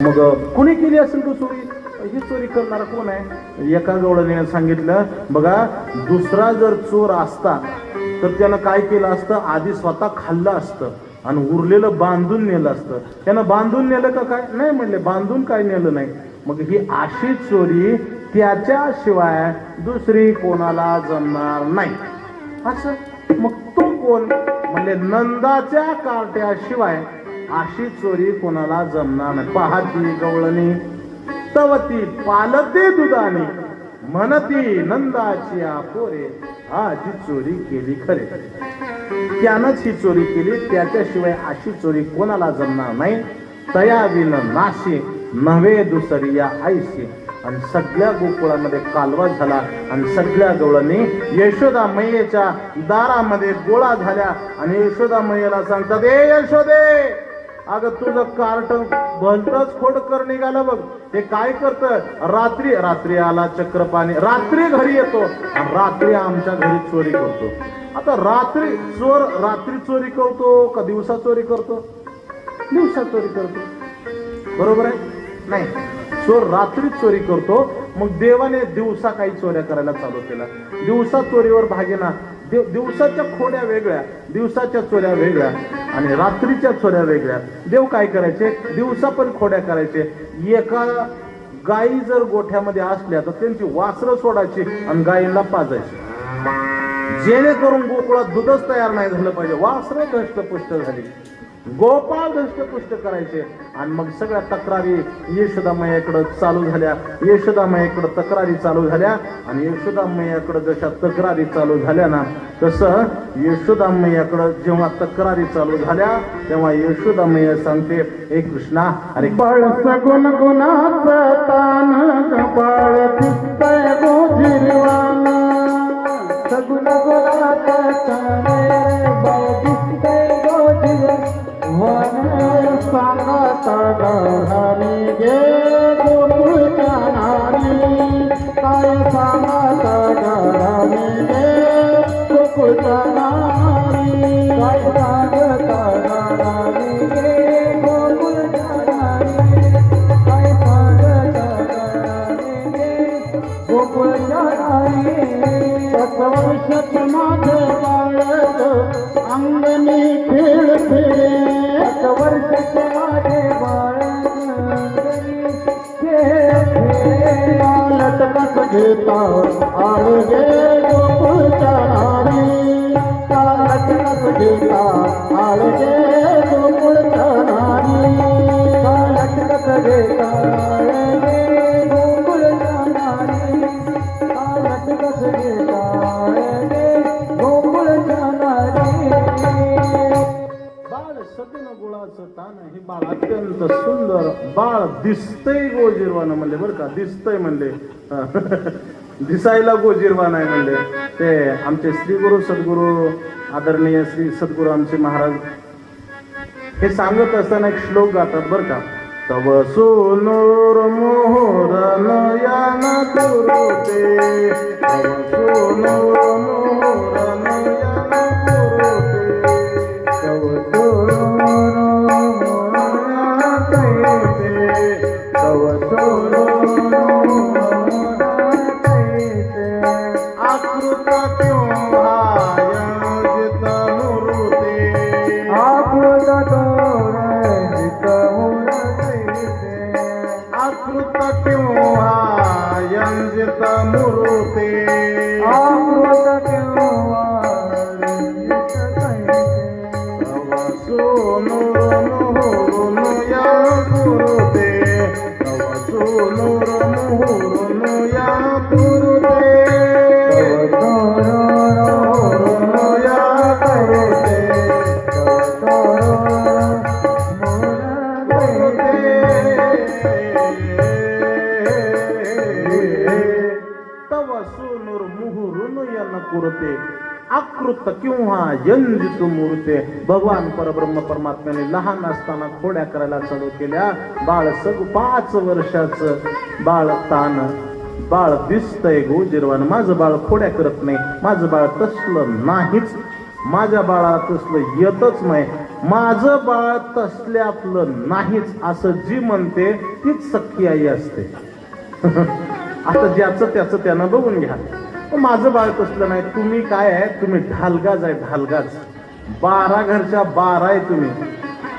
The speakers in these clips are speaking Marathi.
मग कोणी केली असेल तो चोरी? ही चोरी करणारा कोण आहे? एका गवळणीने सांगितलं, बघा दुसरा जर चोर असता तर त्यानं काय केलं असतं, आधी स्वतः खाल्लं असतं आणि उरलेलं बांधून नेलं असतं. त्यानं बांधून नेलं का काय? नाही म्हणले, बांधून काय नेलं नाही. मग ही अशी चोरी त्याच्याशिवाय दुसरी कोणाला जमणार नाही. असं मग तो कोण? म्हणजे नंदाच्या कार्ट्याशिवाय अशी चोरी कोणाला जमणार नाही. पाहती गवळणी तवती पालते दुधाने, म्हणती नंदाची पोरे, हा जी चोरी केली खरे. त्यानंच ही चोरी केली, त्याच्याशिवाय अशी चोरी कोणाला जमणार नाही. तया विन नाशी नव्हे दुसरी या आईशी. आणि सगळ्या गोकुळामध्ये कालवा झाला आणि सगळ्या गवळणी यशोदा मैयेच्या दारामध्ये गोळा झाल्या आणि यशोदा मैयेला सांगतात, ए यशोदे, अगं तुझं कार्ट भलतच खोडकर निघालं बघ. हे काय करतं? रात्री रात्री आला चक्रपाणी, रात्री घरी येतो आणि रात्री आमच्या घरी चोरी करतो. आता रात्री चोर रात्री चोरी करतो का दिवसा चोरी करतो? दिवसा चोरी करतो, बरोबर आहे? नाही, चोर रात्री चोरी करतो. मग देवाने दिवसा काही चोऱ्या करायला चालू केला. दिवसा चोरीवर भागेना. दिवसाच्या खोड्या वेगळ्या, दिवसाच्या चोऱ्या वेगळ्या आणि रात्रीच्या चोऱ्या वेगळ्या. देव काय करायचे? दिवसा पण खोड्या करायचे. एका गायी जर गोठ्यामध्ये असल्या तर त्यांची वासरं सोडायची आणि गायींना पाजायची, जेणेकरून गोकुळात दूधच तयार नाही झालं पाहिजे. वासरं धष्टपुष्ट झाली, गोपाळ धष्टपुष्ट करायचे. आणि मग सगळ्या तक्रारी यशोदामय्याकडे चालू झाल्या. यशोदामय्याकडे तक्रारी चालू झाल्या आणि यशोदामय्याकडे जशा तक्रारी चालू झाल्या ना, तसं यशोदामय्याकडे जेव्हा तक्रारी चालू झाल्या तेव्हा यशोदामय्या सांगते, हे कृष्णा, अरे बाळ सगुण गुणाचं तान बाळ दिसतंय गोजिरवाना, सगुण गुणाचं तान बाळ दिसतंय गोजिरवाना. सांगता गौराणी गे गोकुळच्या नारी, काय सांगता गौराणी गे गोकुळच्या नारी, काय सांगता गौराणी गे गोकुळच्या नारी, काय सांगता गौराणी गे गोकुळच्या नारी. 7 वर्षाचं माझं बाळ अंगणी खेळ फिरे, 7 वर्षाचं माझे बाळ अंगणी खेळ फिरे. लटकत घेता आळ गे गोकुळच्या नारी, लटकत घेता आळ गे गोकुळच्या नारी, लटकत घेता आळ गे गोकुळच्या नारी, लटकत घेता आळ गे गोकुळच्या नारी. बाळ सगुण गुळाचं तान, हे बाळ अत्यंत सुंदर बाळ दिसतंय गोजिरवान म्हणले, बरं का? दिसतंय म्हणले, दिसायला गोजिरवान आहे म्हणले. ते आमचे श्री गुरु सद्गुरु आदरणीय श्री सद्गुरु आमचे महाराज हे सांगत असताना एक श्लोक गातात, बरं का? तव सोनोर मोहर नयन कुरुते, तव सोनोर मोहर नयन कुरुते, तव सोनोर मोहर कैसे, तव सोनोर मोहर कैसे. आकृत क्यों आयोजित मूर्ते, आकृत तोरणित मूर्ते, आकृत क्यों आयोजित मूर्ते, आकृत क्यों आयोजित कैसे. तव सोनोर मोहर या कुरुते, तव सोनोर मोहर या कुरुते, तव सोनोर या कुरुते, तव सोनोर तव सोनोर मुहुरुन यन कुरुते, आकृत किंवा यंजित मूर्ते. भगवान परब्रह्म परमात्म्याने लहान असताना खोड्या करायला चालू केल्या. बाळ 5 वर्षाचं बाळ तान, बाळ दिसतंय गोजिरवान. माझं बाळ खोड्या करत नाही, माझं बाळ तसलं नाहीच, माझ्या बाळाला तसलं येतच नाही. माझं बाळ तसल्यातलं नाहीच असं जी म्हणते तीच सख्खी आई असते. आता ज्याचं त्याचं त्यानं बघून घ्या. माझं बाळ तसलं नाही. तुम्ही काय आहे, तुम्ही ढालगाज आहे, ढालगाज. 12 घरच्या 12 आहे तुम्ही,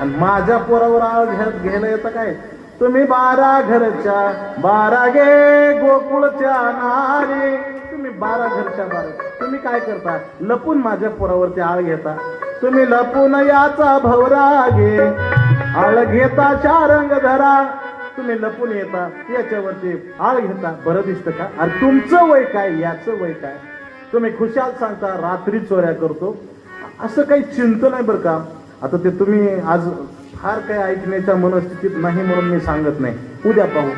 आणि माझ्या पोरावर आळ घ्यायला येतं काय? तुम्ही 12 घरच्या 12 गे गोकुळच्या नारी. तुम्ही 12 घरच्या 12. तुम्ही काय करता? लपून माझ्या पोरावरती आळ घेता. तुम्ही लपून याचा भवरा घे, आळ घेता चारंग धरा. तुम्ही लपून येता याच्यावरती आळ घेता. बरं दिसतं का? अरे तुमचं वय काय, याचं वय काय? तुम्ही खुशाल सांगता रात्री चोऱ्या करतो. असं काही चिंता नाही बरं का. आता ते तुम्ही आज फार काही ऐकण्याच्या मनस्थितीत नाही म्हणून मी सांगत नाही. उद्या पाहू.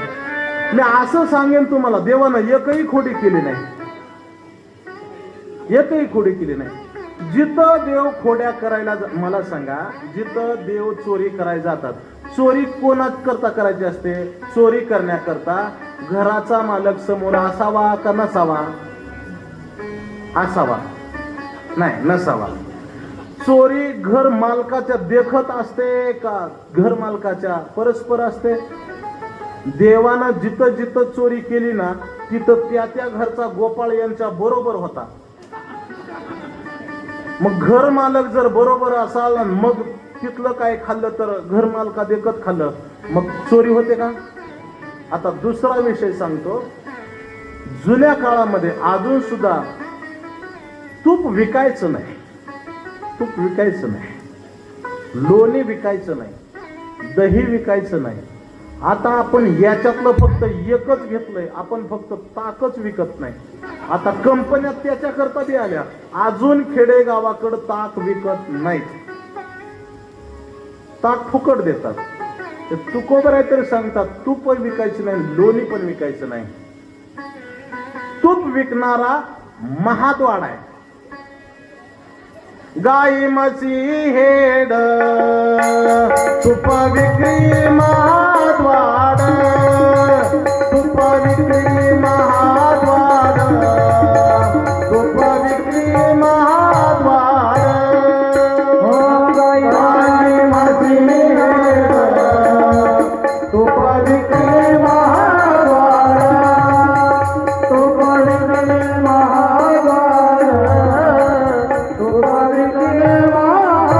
मी असं सांगेन तुम्हाला, देवानं एकही खोडी केली नाही, एकही खोडी केली नाही. जिथं देव खोड्या करायला मला सांगा, जिथं देव चोरी करायला जातात, चोरी कोणाच करता करायची असते? चोरी करण्याकरता घराचा मालक समोर असावा का नसावा? असावा, नाही नसावा. चोरी घर मालकाच्या देखत असते का घर मालकाच्या परस्पर असते? देवानं जिथं जिथं चोरी केली ना, तिथं त्या त्या घरचा गोपाळ यांच्या बरोबर होता. मग घर मालक जर बरोबर असाल, मग तिथलं काय खाल्लं तर घर मालका देखत खाल्लं, मग चोरी होते का? आता दुसरा विषय सांगतो. जुन्या काळामध्ये अजून सुद्धा तूप विकायचं नाही, तूप विकायचं नाही, लोणी विकायचं नाही, दही विकायचं नाही. आता आपण याच्यातलं फक्त एकच घेतलंय, आपण फक्त ताकच विकत नाही. आता कंपन्या त्याच्याकरता बी आल्या, अजून खेडेगावाकडे ताक विकत नाहीत, ताक फुकट देतात. ते तुकोबर आहे तरी सांगतात तूप विकायचं नाही, लोणी पण विकायचं नाही. तूप विकणारा महाद्वाड आहे. गाई म्हशी हेड तुप विक्री महाद्वाड, तुप विक्री महाद्वाड, तुप विक्री महाद्वाड. गाई म्हशी हेड तुप विक्री महाद्वाड, तुप विक्री महाद्वाड, तुप विक्री महाद्वाड.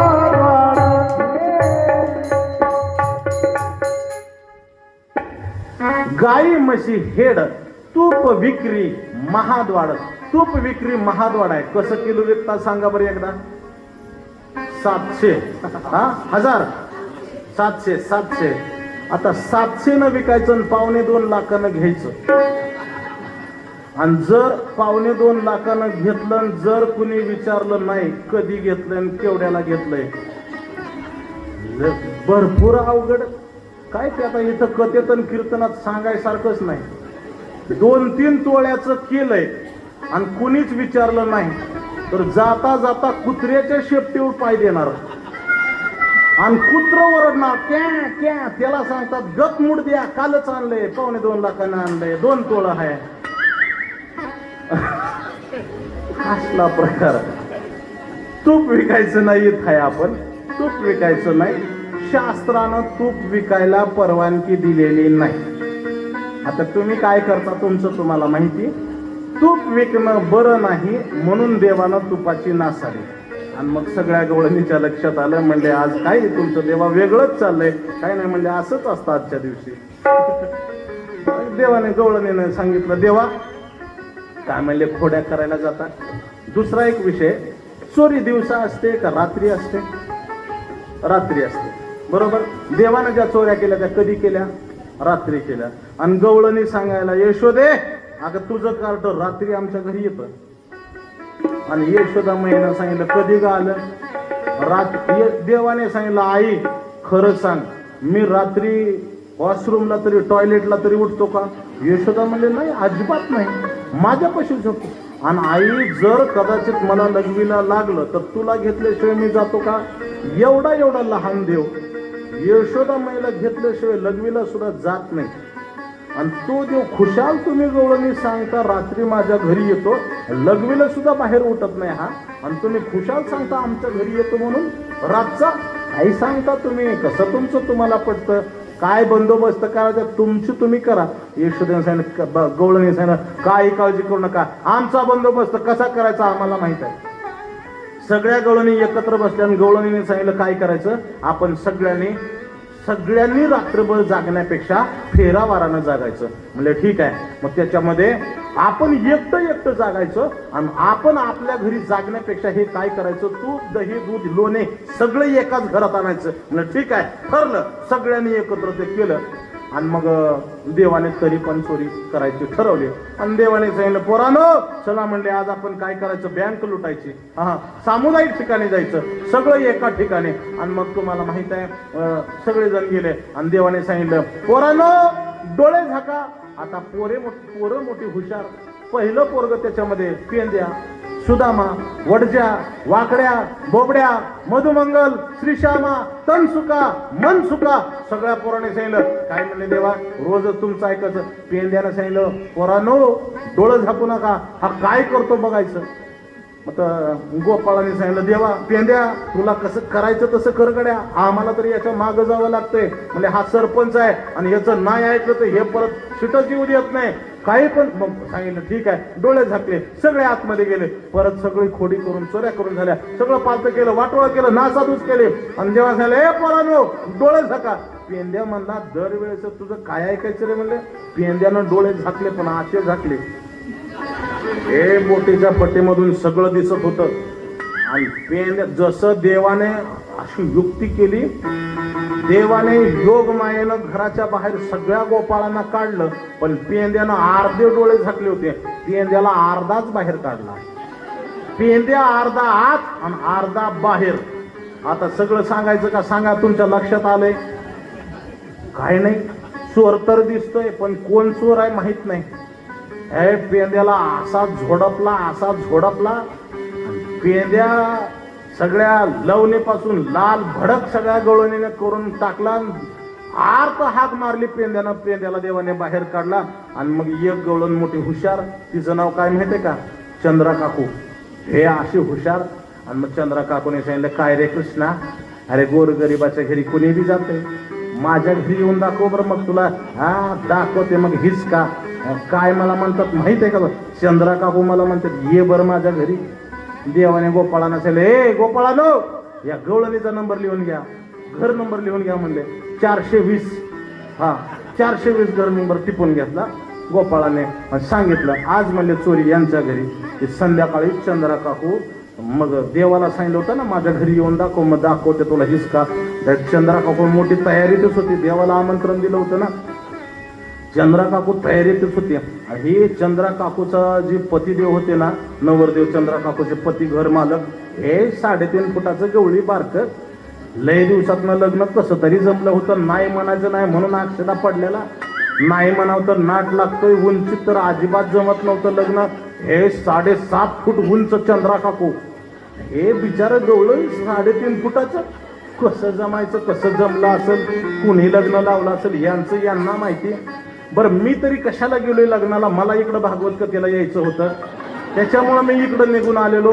गाई म्हशी हेड तूप विक्री महाद्वाड. तूप विक्री महाद्वाड आहे. कसं किलो विकता सांगा बरं एकदा? 700, 1000, 700, 700. आता 700 न विकायचं आणि 2.25 लाखानं घ्यायचं. आणि जर 2.25 लाखानं घेतलं आणि जर कुणी विचारलं नाही कधी घेतलं आणि केवढ्याला घेतलंय, भरपूर अवघड. काय ते आता इथं कथेत आणि कीर्तनात सांगायसारखंच नाही. 2-3 तोळ्याचं केलंय आणि कुणीच विचारलं नाही, तर जाता जाता कुत्र्याच्या शेपटीवर पाय देणार आणि कुत्र ओरडणार क्या क्या. त्याला सांगतात गप मूड द्या, कालच आणलंय, 2.25 लाखानं आणलंय, 2 तोळ आहे. असला प्रकार. तूप विकायचं नाही इथं आहे आपण, तूप विकायचं नाही. शास्त्रानं तूप विकायला परवानगी दिलेली नाही. आता तुम्ही काय करता तुमचं तुम्हाला माहिती. तूप विकणं बरं नाही म्हणून देवानं तुपाची नासाडी. आणि मग सगळ्या गवळणीच्या लक्षात आलं, म्हणले आज काय तुमचं देवा वेगळंच चाललंय. काय नाही म्हणले असंच असतं आजच्या दिवशी. देवाने गवळणीने सांगितलं, देवा काय म्हणले खोड्या करायला जातात. दुसरा एक विषय, चोरी दिवसा असते का रात्री असते? रात्री असते, बरोबर. देवानं ज्या चोऱ्या केल्या त्या कधी केल्या? रात्री केल्या. आणि गवळणी सांगायला, यशोदे अगं तुझं कार्ट रात्री आमच्या घरी येतं. आणि यशोदा महिना सांगितलं कधी ग आलं? देवाने सांगितलं, आई खरं सांग मी रात्री वॉशरूमला तरी टॉयलेटला तरी उठतो का? यशोदा म्हणले नाही अजिबात नाही, माझ्यापाशी झोपतो. आणि आई जर कदाचित मला लघवीला लागलं तर तुला घेतल्याशिवाय मी जातो का? एवढा एवढा लहान देव यशोदा महिला घेतल्याशिवाय लघवीला सुद्धा जात नाही. आणि तो देव खुशाल तुम्ही गवळणी सांगता रात्री माझ्या घरी येतो, लघवीला सुद्धा बाहेर उठत नाही हा. आणि तुम्ही खुशाल सांगता आमच्या घरी येतो म्हणून रातचा काही सांगता तुम्ही, कसं तुमचं तुम्हाला पडतं, काय बंदोबस्त करायचा तुमची तुम्ही करा. यशोदेने सांगितलं, गवळणी सांगितलं काही काळजी करू नका, आमचा बंदोबस्त कसा करायचा आम्हाला माहित आहे. सगळ्या गवळणी एकत्र बसल्या आणि गवळणीने सांगितलं काय करायचं, आपण सगळ्यांनी रात्रभर जागण्यापेक्षा फेरावारानं जागायचं. म्हणजे ठीक आहे. मग त्याच्यामध्ये आपण एकटं जागायचं आणि आपण आपल्या घरी जागण्यापेक्षा हे काय करायचं, तूप दही दूध लोणे सगळं एकाच घरात आणायचं. म्हणजे ठीक आहे, ठरलं. सगळ्यांनी एकत्र ते केलं आणि मग देवाने तरी पण चोरी करायची ठरवली. आणि देवाने सांगितलं, पोरांनो चला म्हणले, आज आपण काय करायचं, बँक लुटायची. सामुदायिक ठिकाणी जायचं, सगळं एका ठिकाणी. आणि मग तुम्हाला माहित आहे सगळेजण गेले आणि देवाने सांगितलं, पोरांनो डोळे झाका. आता पोरं मोठी हुशार. पहिलं पोरग त्याच्यामध्ये पेंद्या, सुदामा, वडज्या, वाकड्या, बोबड्या, मधुमंगल, श्रीश्यामा, तनसुका, मनसुका सगळ्या पोराने सांगितलं. काय म्हणले देवा, रोजच तुमचं ऐकायचं. पेंद्यानं सांगितलं, पोरांनो डोळं झाकू नका, हा काय करतो बघायचं. मग गोपाळाने सांगितलं, देवा पेंद्या तुला कसं करायचं तसं कर गड्या, आम्हाला तरी याच्या मागं जावं लागतंय. म्हणजे हा सरपंच आहे आणि याचं नाही ऐकलं तर हे परत शिटच येऊ देत नाही, काही पण. मग सांगितलं ठीक आहे. डोळे झाकले, सगळे आतमध्ये गेले. परत सगळी खोडी करून चोऱ्या करून झाल्या, सगळं पालतं केलं, वाटोळं केलं, नासाधूस केले. आणि जेव्हा सांगितलं, ए पोरांनो डोळे झाका. पेंद्या म्हणला, दरवेळेस तुझं काय ऐकायचं रे म्हणले. पेंद्यानं डोळे झाकले, पण आचे झाकले. हे बोटीच्या पट्टीमधून सगळं दिसत होतं. आणि पेंद्या जसं देवाने अशी युक्ती केली, देवाने योग मायेनं घराच्या बाहेर सगळ्या गोपाळांना काढलं, पण पेंद्यानं अर्धे डोळे झाकले होते. पेंद्याला अर्धाच बाहेर काढला. पेंद्या अर्धा आत आणि अर्धा बाहेर. आता सगळं सांगायचं का सांगा, तुमच्या लक्षात आलंय काय नाही. चोर तर दिसतोय, पण कोण चोर आहे माहित नाही. हे पेंद्याला असा झोडपला. पेंद्या सगळ्या लवणीपासून लाल भडक सगळ्या गवळणीने करून टाकला. आर्त हाक मारली पेंद्यानं. पेंद्याला देवाने बाहेर काढला. आणि मग एक गवळण मोठी हुशार, तिचं नाव काय माहितीये का, चंद्रा काकू. हे अशी हुशार. आणि मग चंद्रा काकूने सांगितलं, काय रे कृष्णा, अरे गोरगरिबाच्या घरी कोणी बी जाते, माझ्या घरी येऊन दाखव बरं. मग तुला दाखवते. मग हीच का काय मला म्हणतात माहित आहे का, चंद्रा काकू मला म्हणतात ये बरं माझ्या घरी. देवाने गोपाळांना सांगितलं, ए गोपाळानो या गवळणीचा नंबर लिहून घ्या, घर नंबर लिहून घ्या म्हणले. 420. 420 घर नंबर टिपून घेतला गोपाळाने. सांगितलं आज म्हणले चोरी यांच्या घरी. संध्याकाळी चंद्रा काकू मग देवाला सांगितलं होतं ना माझ्या घरी येऊन दाखव, मग दाखवते तुला हिसका. चंद्रा काकू मोठी तयारीतच होती, देवाला आमंत्रण दिलं होतं ना. चंद्रा काकू तयारीतच होती. हे चंद्रा काकूचा जे पतिदेव होते ना, नवरदेव चंद्रा काकूचे पती घर मालक, हे 3.5 फुटाचं गवळी बारक. लय दिवसातनं लग्न कसं तरी जमलं होतं. नाही म्हणायचं नाही म्हणून अक्षदा पडलेला. नाही म्हणावं तर नाट लागतोय. उंचीत तर अजिबात जमत नव्हतं लग्न. हे 7.5 फूट उंच चंद्रा काकू. हे बिचारं गवळं 3.5 फुटाचं. कसं जमायचं, कसं जमलं असेल, कुणी लग्न लावलं असेल यांचं यांना माहिती. बरं मी तरी कशाला गेलोय लग्नाला, मला इकडं भागवत कथेला यायचं होतं, त्याच्यामुळं मी इकडं निघून आलेलो.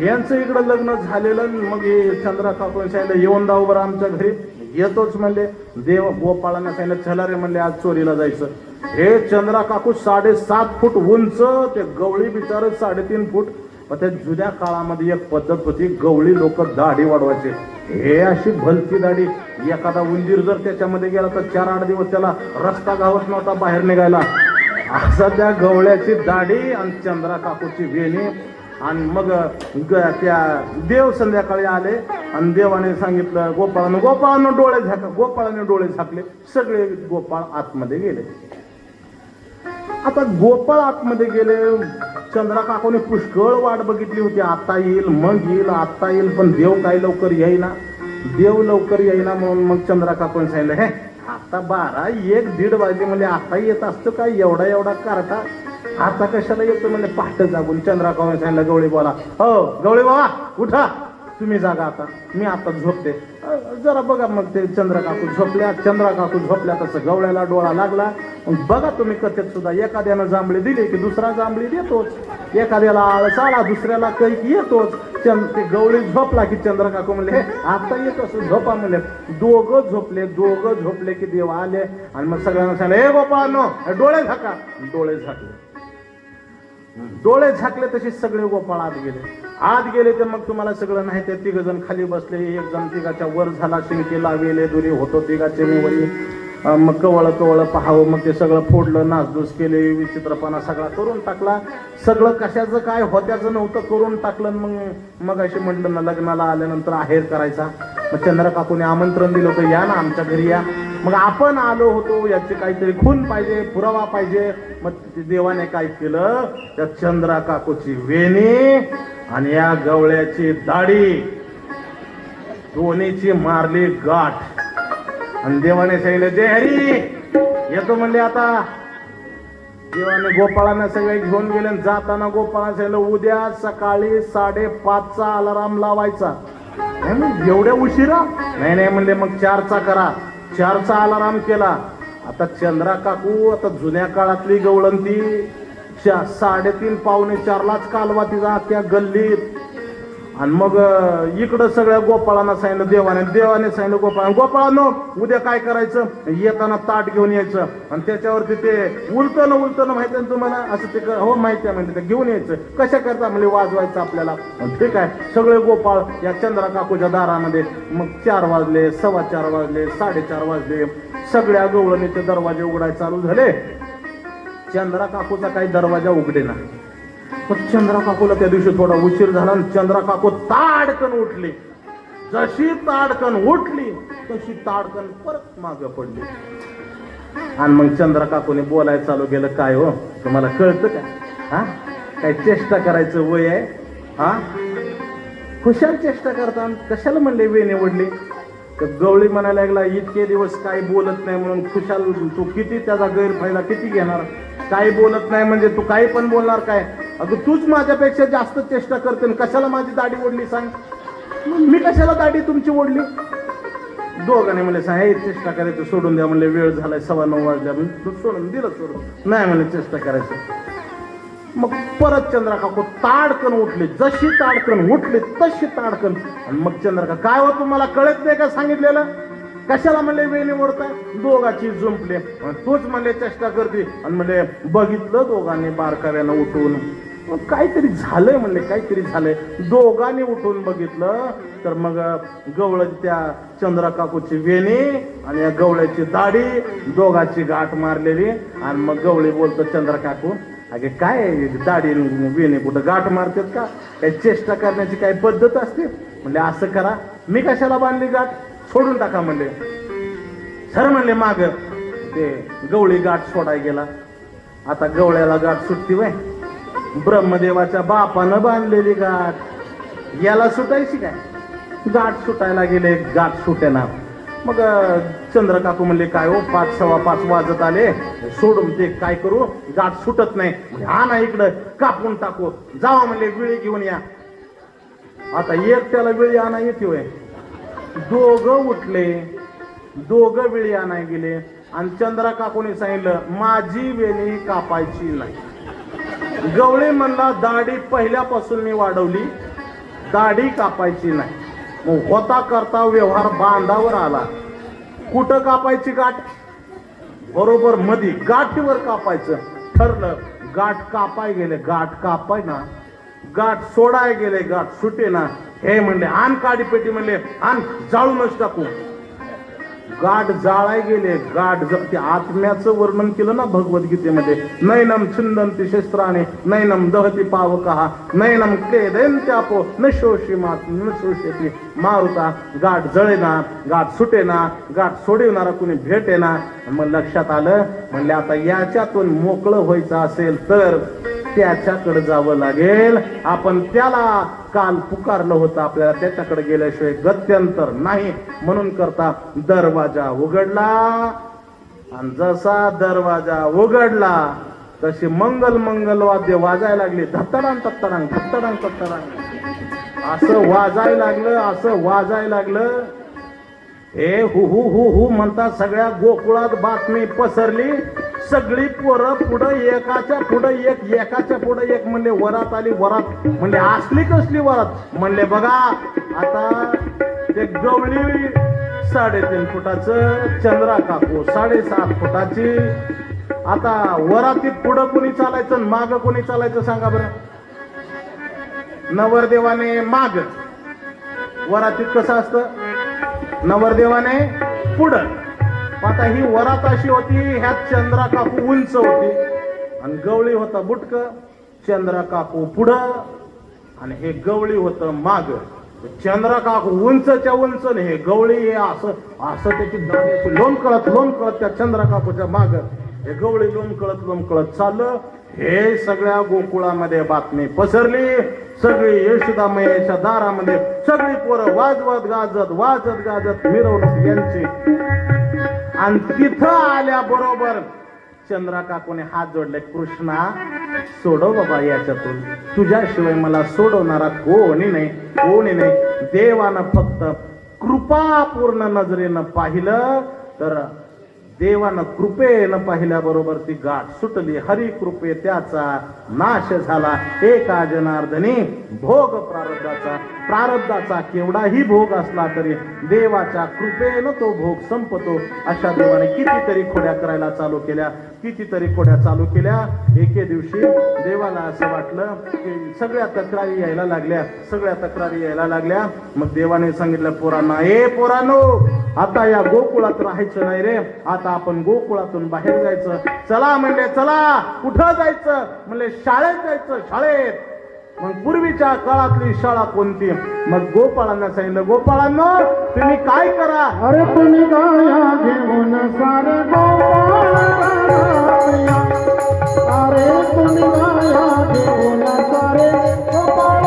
यांचं इकडं लग्न झालेलं. मग हे चंद्रा काकूने सांगितलं येऊन जाऊ बरं आमच्या घरी. येतोच म्हणले. देव गोपाळांना सांगितलं चला रे म्हणले आज चोरीला जायचं. हे चंद्रा काकू 7.5 फूट उंच, ते गवळी बिचार 3.5 फूट. पण त्या जुन्या काळामध्ये एक पद्धत होती, गवळी लोक दाढी वाढवायचे. हे अशी भलती दाढी. एखादा उंदीर जर त्याच्यामध्ये गेला तर 4-8 दिवस त्याला रस्ता गावत नव्हता बाहेर निघायला. असा त्या गवळ्याची दाढी आणि चंद्रा काकूची वेणी. आणि मग त्या देव संध्याकाळी आले आणि देवाने सांगितलं गोपाळानं डोळे झाका. गोपाळाने डोळे झाकले. सगळे गोपाळ आतमध्ये गेले. आता गोपाळ आतमध्ये गेले. चंद्रा काकूने पुष्कळ वाट बघितली होती, आता येईल मग येईल, आता येईल. पण देव काय लवकर येईना. म्हणून मग चंद्रा काकूने सांगितलं हे आता 12-1-1:30 वाजले म्हणजे आता येत असतं काय एवढा कारटा, आता कशाला येतो म्हणजे पहाटे जागून. चंद्रा काकूने सांगितलं गवळी बोला, हो गवळी बाबा उठा. तुम्ही जागा आता, मी आता झोपते. जरा बघा मग ते चंद्र काकू झोपल्या तसं गवळ्याला डोळा लागला. मग बघा तुम्ही कथेत सुद्धा एखाद्यानं जांभळी दिली की दुसरा जांभळी देतोच, एखाद्याला आळस आला दुसऱ्याला कैक येतोच. ते गवळी झोपला की चंद्र काकू म्हणले आता येत असं झोपा म्हणले. दोघं झोपले की देव आले आणि मग सगळ्यांना सांगले हे गोपाळांनो डोळे झाका. डोळे झाकले तसे सगळे गोपाळ आत गेले तर मग तुम्हाला सगळं नाही. ते तिघ जण खाली बसले, एक जण तिघाच्या वर झाला, शिंके लावेले दुरी होतो तिघाचे वरी. मग कवळ पाहावं, मग ते सगळं फोडलं, नासधूस केले, विचित्रपणा सगळा करून टाकला. सगळं कशाचं काय होत्याचं नव्हतं करून टाकलं. मग अशी म्हटलं ना लग्नाला आल्यानंतर आहेर करायचा. मग चंद्र काकूने आमंत्रण दिलं होतं या ना आमच्या घरी या. मग आपण आलो होतो, याची काहीतरी खून पाहिजे, पुरावा पाहिजे. मग देवाने काय केलं, त्या चंद्रा काकूची वेणी आणि या गवळ्याची दाढी दोन्हीची मारली गाठ आणि देवाने सांगितलं जय हरी येतो म्हणले. आता देवाने गोपाळांना सगळे घेऊन गेले. जाताना गोपाळांना सांगितलं उद्या सकाळी 5:30चा अलाराम लावायचा. एवढ्या उशिरा नाही म्हणले, मग 4चा करा. 4चा अलाराम केला. आता चंद्रा काकू आता जुन्या काळातली गवळंती 3:30 पावणे 4लाच कालवा तिचा अख्ख्या गल्लीत. आणि मग इकडं सगळ्या गोपाळांना सांगितलं देवाने सांगितलं गोपाळांनो उद्या काय करायचं, येताना ताट घेऊन यायचं आणि त्याच्यावरती ते उलटणं माहिती आहे तुम्हाला असं ते हो माहिती आहे म्हणजे ते घेऊन यायचं. कशा करता म्हणजे वाजवायचं आपल्याला. ठीक आहे, सगळे गोपाळ या चंद्रा काकूच्या दारामध्ये. मग 4 वाजले, 4:15 वाजले, 4:30 वाजले. सगळ्या गवळणीचे दरवाजे उघडायला चालू झाले. चंद्रा काकूचा काही दरवाजा उघडेना. पण चंद्रा काकूला त्या दिवशी थोडा उशीर झाला आणि चंद्रा काकू ताडकन उठली. जशी ताडकन उठली तशी ताडकन परत मागे पडली. आणि मग चंद्रा काकूने बोलायला चालू केलं काय हो तुम्हाला कळतं का, हा काय चेष्टा करायचं वय आहे, हा खुशाल चेष्टा करता, कशाला म्हणले वेणी ओढली. तर गवळी म्हणायला लागला इतके दिवस काही बोलत नाही म्हणून खुशाल तू किती त्याचा गैरफायदा किती घेणार. काही बोलत नाही म्हणजे तू काही पण बोलणार काय. अगं तूच माझ्यापेक्षा जास्त चेष्टा करते, कशाला माझी दाढी ओढली सांग. मी कशाला दाढी तुमची ओढली. दोघांनी म्हणले हे चेष्टा करायचं सोडून द्या म्हणले, वेळ झालाय 9:15 वाजल्या. सोडून नाही म्हणले चेष्टा करायचं. मग परत चंद्रा काकू ताडकन उठली. जशी ताडकन उठली तशी ताडकन. आणि मग चंद्रा काकू काय हो तुम्हाला कळत नाही का सांगितलेलं, कशाला म्हणले वेणी ओढताय. दोघाची जुंपले. तूच म्हणले चेष्टा करते आणि म्हणले बघितलं दोघांनी बारकाव्यानं उठून काहीतरी झालंय म्हणले, काहीतरी झालंय. दोघांनी उठून बघितलं तर मग गवळ त्या चंद्रा काकूची वेणी आणि या गवळ्याची दाढी दोघाची गाठ मारलेली. आणि मग गवळी बोलतो चंद्रा काकू अगे काय दाढी वेणी कुठं गाठ मारतात का, काही चेष्टा करण्याची काही पद्धत असते. म्हणले असं करा मी कशाला बांधली गाठ, सोडून टाका म्हणले. सर म्हणले माग ते गवळी गाठ सोडाय गेला. आता गवळ्याला गाठ सुटती वय, ब्रह्मदेवाच्या बापानं बांधलेली गाठ याला सुटायची काय. गाठ सुटायला गेले, गाठ सुटेना. मग चंद्र काकू म्हणले काय हो 5, 5:15 वाजत आले, सोडून ते काय करू गाठ सुटत नाही. हा ना इकडं कापून टाकू, जावा म्हणले विळी घेऊन या. आता एकट्याला विळी आणा येते होय. दोघं उठले, दोघं विळी आणाय गेले आणि चंद्रा काकूने सांगितलं माझी वेणी कापायची नाही. गवळी म्हणला दाढी पहिल्यापासून मी वाढवली, दाढी कापायची नाही. मग होता करता व्यवहार बांधावर आला. कुठं कापायची गाठ, बरोबर मधी गाठीवर कापायचं ठरलं. गाठ कापाय गेले, गाठ कापाय ना, गाठ सोडाय गेले, गाठ सुटे ना. हे म्हणले आण काडी पेटी म्हणले, आण जाळूनच टाकू. गाठ जाळाय गेले, गाठ ते आत्म्याचं वर्णन केलं ना भगवद्गीतेमध्ये. नैनम छिंदन्ति शस्त्राणे नैनम दहती पावकः नैनम क्लेदयन्त्यापो न शोषयति मारुता. गाठ जळेना, गाठ सुटेना, गाठ सोडवणारा कुणी भेटेना. मग लक्षात आलं म्हणले आता याच्यातून मोकळं व्हायचं असेल तर त्याच्याकडे जावं लागेल. आपण त्याला काल पुकारलं होतं, आपल्याला त्याच्याकडे गेल्याशिवाय गत्यंतर नाही. म्हणून करता दरवाजा उघडला आणि जसा दरवाजा उघडला तशी मंगल वाद्य वाजायला लागली. धत्तडांग धत्तडांग धत्तडांग धत्तडांग. असं वाजायला लागलं, असं वाजायला लागलं. हे हु हु हु हु म्हणता सगळ्या गोकुळात बातमी पसरली. सगळी पोरं पुढं एकाच्या पुढं एक, एकाच्या पुढं एक म्हणले वरात आली, वरात म्हणले असली कसली वरात म्हणले बघा आता ते गवळी 3.5 फुटाचं, चंद्रा काकू 7.5 फुटाची. आता वरातीत पुढं कोणी चालायचं माग कोणी चालायचं सांगा बरं. नवरदेवाने माग, वरातीत कसं असतं नवरदेवाने पुढं. आता ही वरात अशी होती, ह्यात चंद्रा काकू उंच होती आणि गवळी होता बुटक. चंद्रा काकू पुढं आणि हे गवळी होतं माग. चंद्रा काकू उंचच्या उंच आणि हे गवळी हे असं असं त्याची दाढी लोण कळत त्या चंद्रा काकूच्या माग हे गवळी लोण कळत चाललं. हे सगळ्या गोकुळामध्ये बातमी पसरली. सगळी यशोदामयेच्या दारामध्ये सगळी पोरं वाजवत गाजत मिरवणूक यांची. आणि तिथं आल्याबरोबर चंद्रा काकूने हात जोडले, कृष्णा सोडव बाबा याच्यातून, तुझ्याशिवाय मला सोडवणारा कोणी नाही. देवानं फक्त कृपापूर्ण नजरेनं पाहिलं तर देवानं कृपेनं पाहिल्याबरोबर ती गाठ सुटली. हरी कृपे त्याचा नाश झाला. एका जनार्दनी भोग प्रारब्धाचा केवढाही भोग असला तरी देवाच्या कृपेनं तो भोग संपतो. अशा देवाने कितीतरी खोड्या करायला चालू केल्या. एके दिवशी देवाला असं वाटलं की सगळ्या तक्रारी यायला लागल्या. मग देवाने सांगितलं पोरांनो आता या गोकुळात राहायचं नाही रे, आता आपण गोकुळातून बाहेर जायचं. चला म्हणले, चला कुठं जायचं म्हणले, शाळेत जायचं, शाळेत. मग पूर्वीच्या काळातली शाळा कोणती? मग गोपाळांना सांगितलं, गोपाळांनो तुम्ही काय करा, अरे तुम्ही गाया घेऊन सारे गोपाळ, अरे तुम्ही गाया घेऊन सारे गोपाळ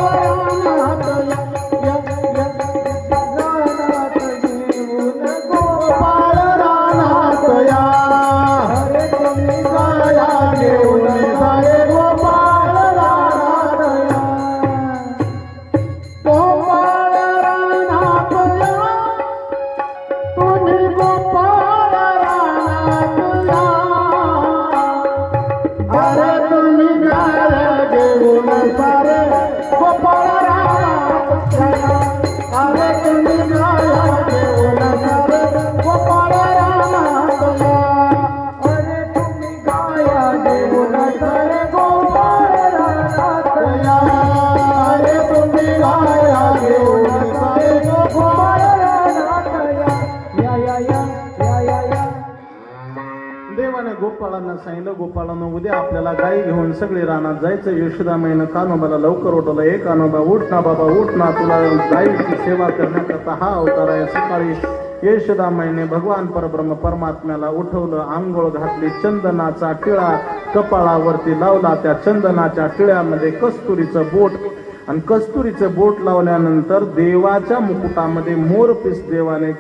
देवाने गोपाळांना सांगितलं, गोपाळांना उद्या आपल्याला गाई घेऊन सगळे रानात जायचं. यशोदामाईनं कान्होबाला लवकर उठवलं. हे कान्होबा उठ ना बाबा, उठ ना, तुला गाईची सेवा करण्याकरता हा अवतार आहे. सकाळी यशोदामाईने भगवान परब्रह्म परमात्म्याला उठवलं, आंघोळ घातली, चंदनाचा टिळा कपाळावरती लावला. त्या चंदनाच्या टिळ्यामध्ये कस्तुरीचं बोट आणि कस्तुरीचं बोट लावल्यानंतर देवाच्या मुकुटामध्ये मोरपीस देवाने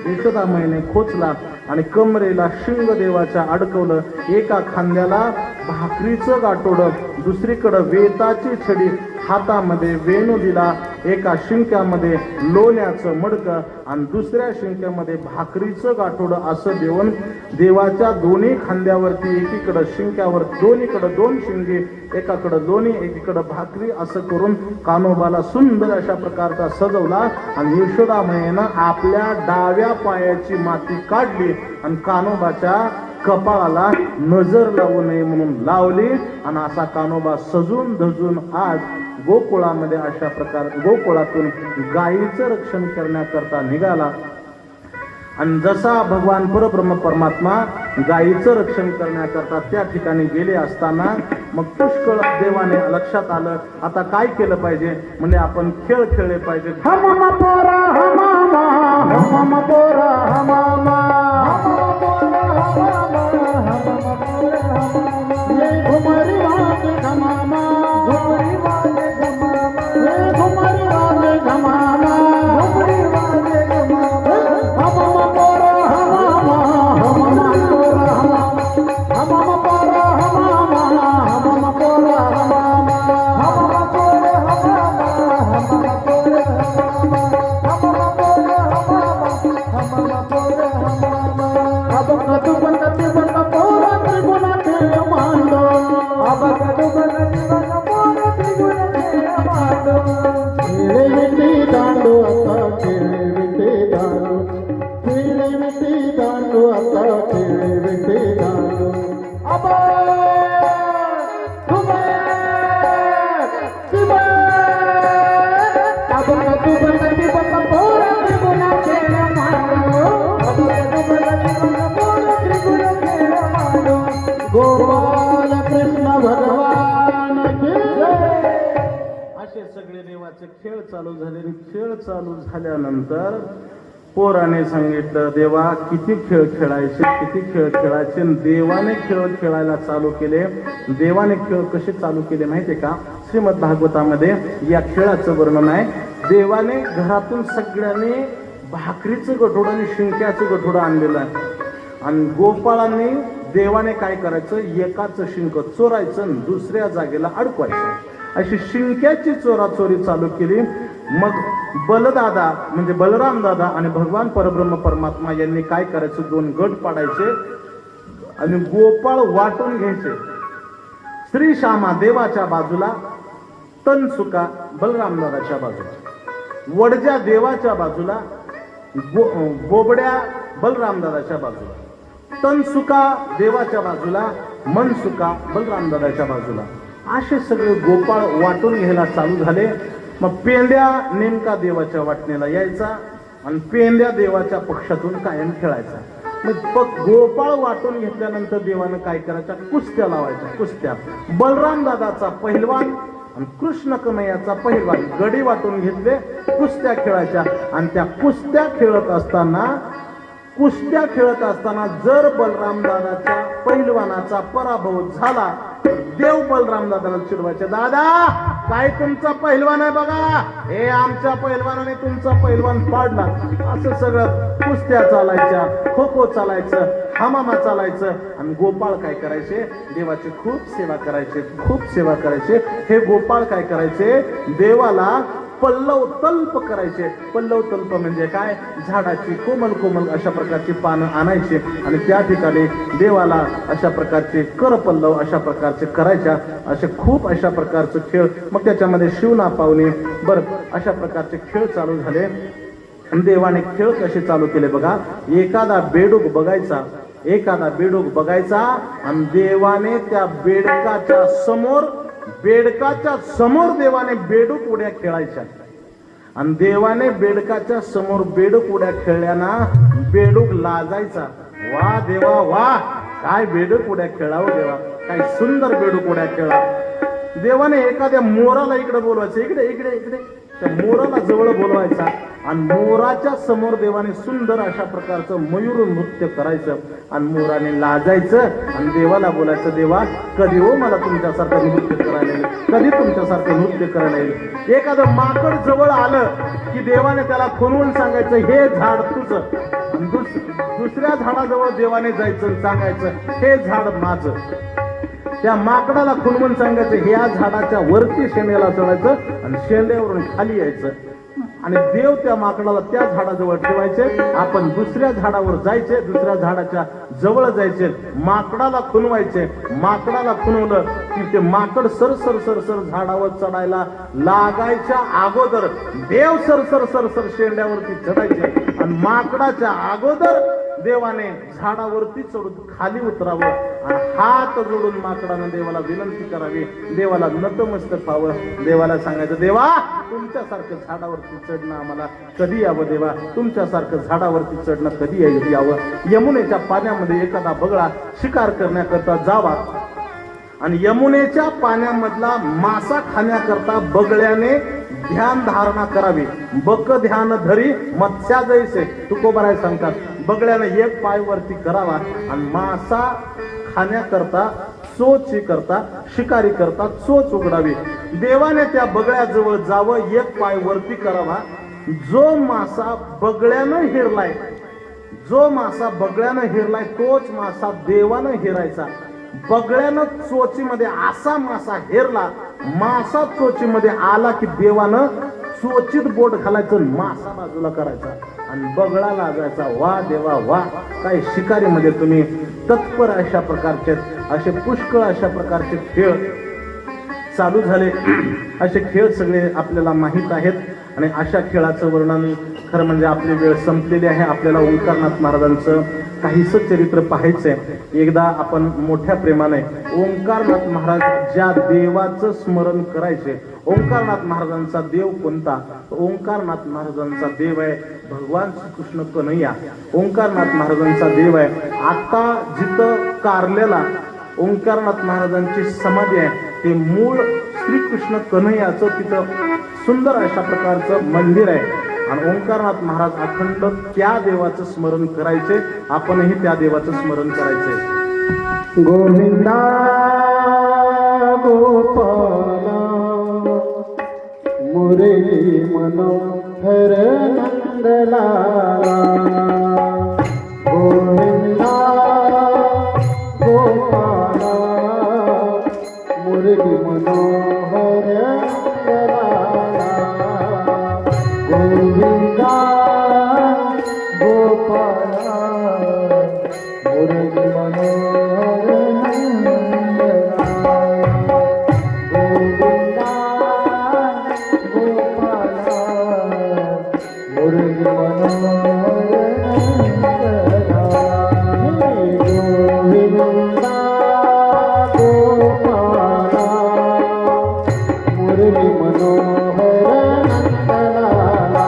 यशोदामाईने खोचला आणि कमरेला शिंग देवाच्या अडकवलं. एका खांद्याला भाकरीचं गाठोडं, दुसरीकडं वेताची छडी, हातामध्ये वेणू दिला. एका शिंक्यामध्ये लोण्याचं मडकं आणि दुसऱ्या शिंक्यामध्ये भाकरीचं गाठोडं असं देऊन देवाच्या दोन्ही खांद्यावरती एकीकडं शिंक्यावर दोन्हीकडं 2 शिंगे, एकाकडं लोणी एकीकडं भाकरी असं करून कान्होबाला सुंदर अशा प्रकारचा सजवला. आणि यशोदामाईनं आपल्या डाव्या पायाची माती काढली आणि कान्होबाच्या कपाळाला नजर लावू नये म्हणून लावली. आणि असा कान्होबा सजून धजून आज गोकुळामध्ये अशा प्रकारे गोकुळातून गायीचं रक्षण करण्याकरता निघाला. आणि जसा भगवान परब्रह्म परमात्मा गायीचं रक्षण करण्याकरता त्या ठिकाणी गेले असताना मग पुष्कळ देवाने लक्षात आलं आता काय केलं पाहिजे. म्हणजे आपण खेळ खेळले पाहिजे. हमामा पोरा हमामा, हमामा पोरा हमामा, हमामा पोरा हमामा, हमामा पोरा हमामा, ये घुमरी वाले घमामा, घुमरी वाले घमामा, ये घुमरी वाले घमामा, घुमरी वाले घमामा, हमामा पोरा हमामा, हमामा पोरा हमामा, हमामा पोरा हमामा, हमामा पोरा हमामा, हमामा पोरा हमामा, हमामा गोपाल कृष्ण भगवान की जय. असे सगळे देवाचे खेळ चालू झाले. खेळ चालू झाल्यानंतर पोराने सांगितलं, देवा किती खेळ खेळायचे, किती खेळ खेळायचे. देवाने खेळ खेळायला चालू केले. देवाने खेळ कसे चालू केले माहितीये का? श्रीमद भागवतामध्ये या खेळाचं वर्णन आहे. देवाने घरातून सगळ्यांनी भाकरीचं गठोडं आणि शिंक्याचं गठोडं आणलेलं आहे. आणि गोपाळांनी देवाने काय करायचं, एकाचं शिंक चोरायचं आणि दुसऱ्या जागेला अडकवायचं. अशी शिंक्याची चोराचोरी चालू केली. मग बलदादा म्हणजे बलराम दादा आणि भगवान परब्रह्म परमात्मा यांनी काय करायचं, दोन गट पाडायचे आणि गोपाळ वाटून घ्यायचे. श्री श्यामा देवाच्या बाजूला, तनसुका बलराम दादाच्या बाजूला, वडजा देवाच्या बाजूला, बोबड्या बलराम दादाच्या बाजूला, तनसुका देवाच्या बाजूला, मनसुका बलराम दादाच्या बाजूला. असे सगळे गोपाळ वाटून घ्यायला चालू झाले. मग पेंड्या नेमका देवाच्या वाटणीला यायचा आणि पेंड्या देवाच्या पक्षातून कायम खेळायचा. मग गोपाळ वाटून घेतल्यानंतर देवानं काय करायच्या, कुस्त्या लावायच्या. कुस्त्या बलराम दादाचा पहिलवान आणि कृष्ण कन्हैयाचा पहिलवान गडी वाटून घेतले, कुस्त्या खेळायच्या. आणि त्या कुस्त्या खेळत असताना जर बलराम दादाच्या पहिलवानाचा पराभव झाला, देव बलराम दादाला चिडवायचे, दादा काय तुमचा पहिलवान आहे बघा, हे आमच्या पहिलवानाने तुमचा पहिलवान पाडला. असं सगळं कुस्त्या चालायच्या, खो खो चालायचं, हमामा चालायचं. आणि गोपाळ काय करायचे, देवाची खूप सेवा करायचे, खूप सेवा करायचे. हे गोपाळ काय करायचे, देवाला पल्लव तल्प करायचे. पल्लव तल्प म्हणजे काय, झाडाची कोमल कोमल अशा प्रकारची पानं आणायची आणि त्या ठिकाणी देवाला अशा प्रकारचे करपल्लव अशा प्रकारचे करायच्या. असे खूप अशा प्रकारचे खेळ. मग त्याच्यामध्ये शिवना पावणे बरं अशा प्रकारचे खेळ चालू झाले. देवाने खेळ कसे चालू केले बघा. एखादा बेडूक बघायचा आणि देवाने त्या बेडकाच्या समोर देवाने बेडूक उड्या खेळायच्या. आणि देवाने बेडकाच्या समोर बेडूक उड्या खेळल्याना बेडूक लाजायचा. वा देवा वा, काय बेडूक उड्या खेळावं देवा, काय सुंदर बेडूक उड्या खेळा. देवाने एखाद्या मोराला इकडे बोलवायचं, इकडे इकडे इकडे, त्या मोराला जवळ बोलवायचा आणि मोराच्या समोर देवाने सुंदर अशा प्रकारचं मयूर नृत्य करायचं. आणि मोराने लाजायचं आणि देवाला बोलायचं, देवा कधी हो मला तुमच्यासारखं नृत्य करायला येईल, कधी तुमच्यासारखं नृत्य करायला येईल. एखादं माकड जवळ आलं की देवाने त्याला खुणवून सांगायचं, हे झाड तुझं. आणि दुसऱ्या झाडाजवळ देवाने जायचं आणि सांगायचं, हे झाड माझं. त्या माकडाला खुणवून सांगायचं, ह्या झाडाच्या वरती शेंड्याला चढायचं आणि शेंड्यावरून खाली यायचं. आणि देव त्या माकडाला त्या झाडाजवळ ठेवायचे. आपण दुसऱ्या झाडावर जायचे, दुसऱ्या झाडाच्या जवळ जायचे, माकडाला खुणवायचे. माकडाला खुणवलं की ते माकड सर सर सर सर झाडावर चढायला लागायच्या अगोदर देव सर सर सर सर शेंड्यावरती चढायचे. आणि माकडाच्या अगोदर देवाने झाडावरती चढून खाली उतरावं आणि हात जोडून माकडानं देवाला विनंती करावी, देवाला नतमस्तक व्हावं. देवाला सांगायचं, देवा तुमच्यासारखं झाडावरती चढणं आम्हाला कधी यावं, देवा तुमच्यासारखं झाडावरती चढणं कधी यावं. यमुनेच्या पाण्यामध्ये एखादा बगळा शिकार करण्याकरता जावा आणि यमुनेच्या पाण्यामधला मासा खाण्याकरता बगळ्याने ध्यान धारणा करावी. बक ध्यान धरी मत्स्या जैसे तुकोबाराय सांगतात. बगळ्याने एक पाय वरती करावा आणि मासा खाण्याकरता शिकारी करता चोच उघडावी. देवाने त्या बगळ्याजवळ जावं, एक पाय वरती करावा. जो मासा बगळ्यानं हिरलाय तोच मासा देवानं हिरायचा. बगळ्यानं चोचीमध्ये असा मासा हेरला, मासा चोचीमध्ये आला की देवानं चोचीत बोट घालायचं, मासा बाजूला करायचा आणि बगळा लागायचा. वा देवा वा, काय शिकारीमध्ये तुम्ही तत्पर अशा प्रकारचे असे पुष्कळ अशा प्रकारचे खेळ चालू झाले. असे खेळ सगळे आपल्याला माहीत आहेत. आणि अशा खेळाचं वर्णन खरं म्हणजे आपली वेळ संपलेली आहे. आपल्याला ओंकारनाथ महाराजांचं काहीसं चरित्र पाहायचंय. एकदा आपण मोठ्या प्रेमाने ओंकारनाथ महाराज ज्या देवाचं स्मरण करायचे. ओंकारनाथ महाराजांचा देव कोणता? ओंकारनाथ महाराजांचा देव आहे भगवान श्रीकृष्ण कन्हैया. ओंकारनाथ महाराजांचा देव आहे. आता जिथं कारल्याला ओंकारनाथ महाराजांची समाधी आहे. ते मूळ श्रीकृष्ण कन्हैयाचं तिथं सुंदर अशा प्रकारचं मंदिर आहे. आणि ओंकारनाथ महाराज अखंड त्या देवाचं स्मरण करायचे. आपणही त्या देवाचं स्मरण करायचंय. गोविंदा गोपाला मुरली मनोहर नंदलाला. गोविंदा गोपाला मुरली मनोहर नंदलाला. गोविंदा गोपाला मुरली मनोहर नंदलाला. गोविंदा गोपाला मुरली मनोहर नंदलाला. गोविंदा गोपाला मुरली मनोहर नंदलाला.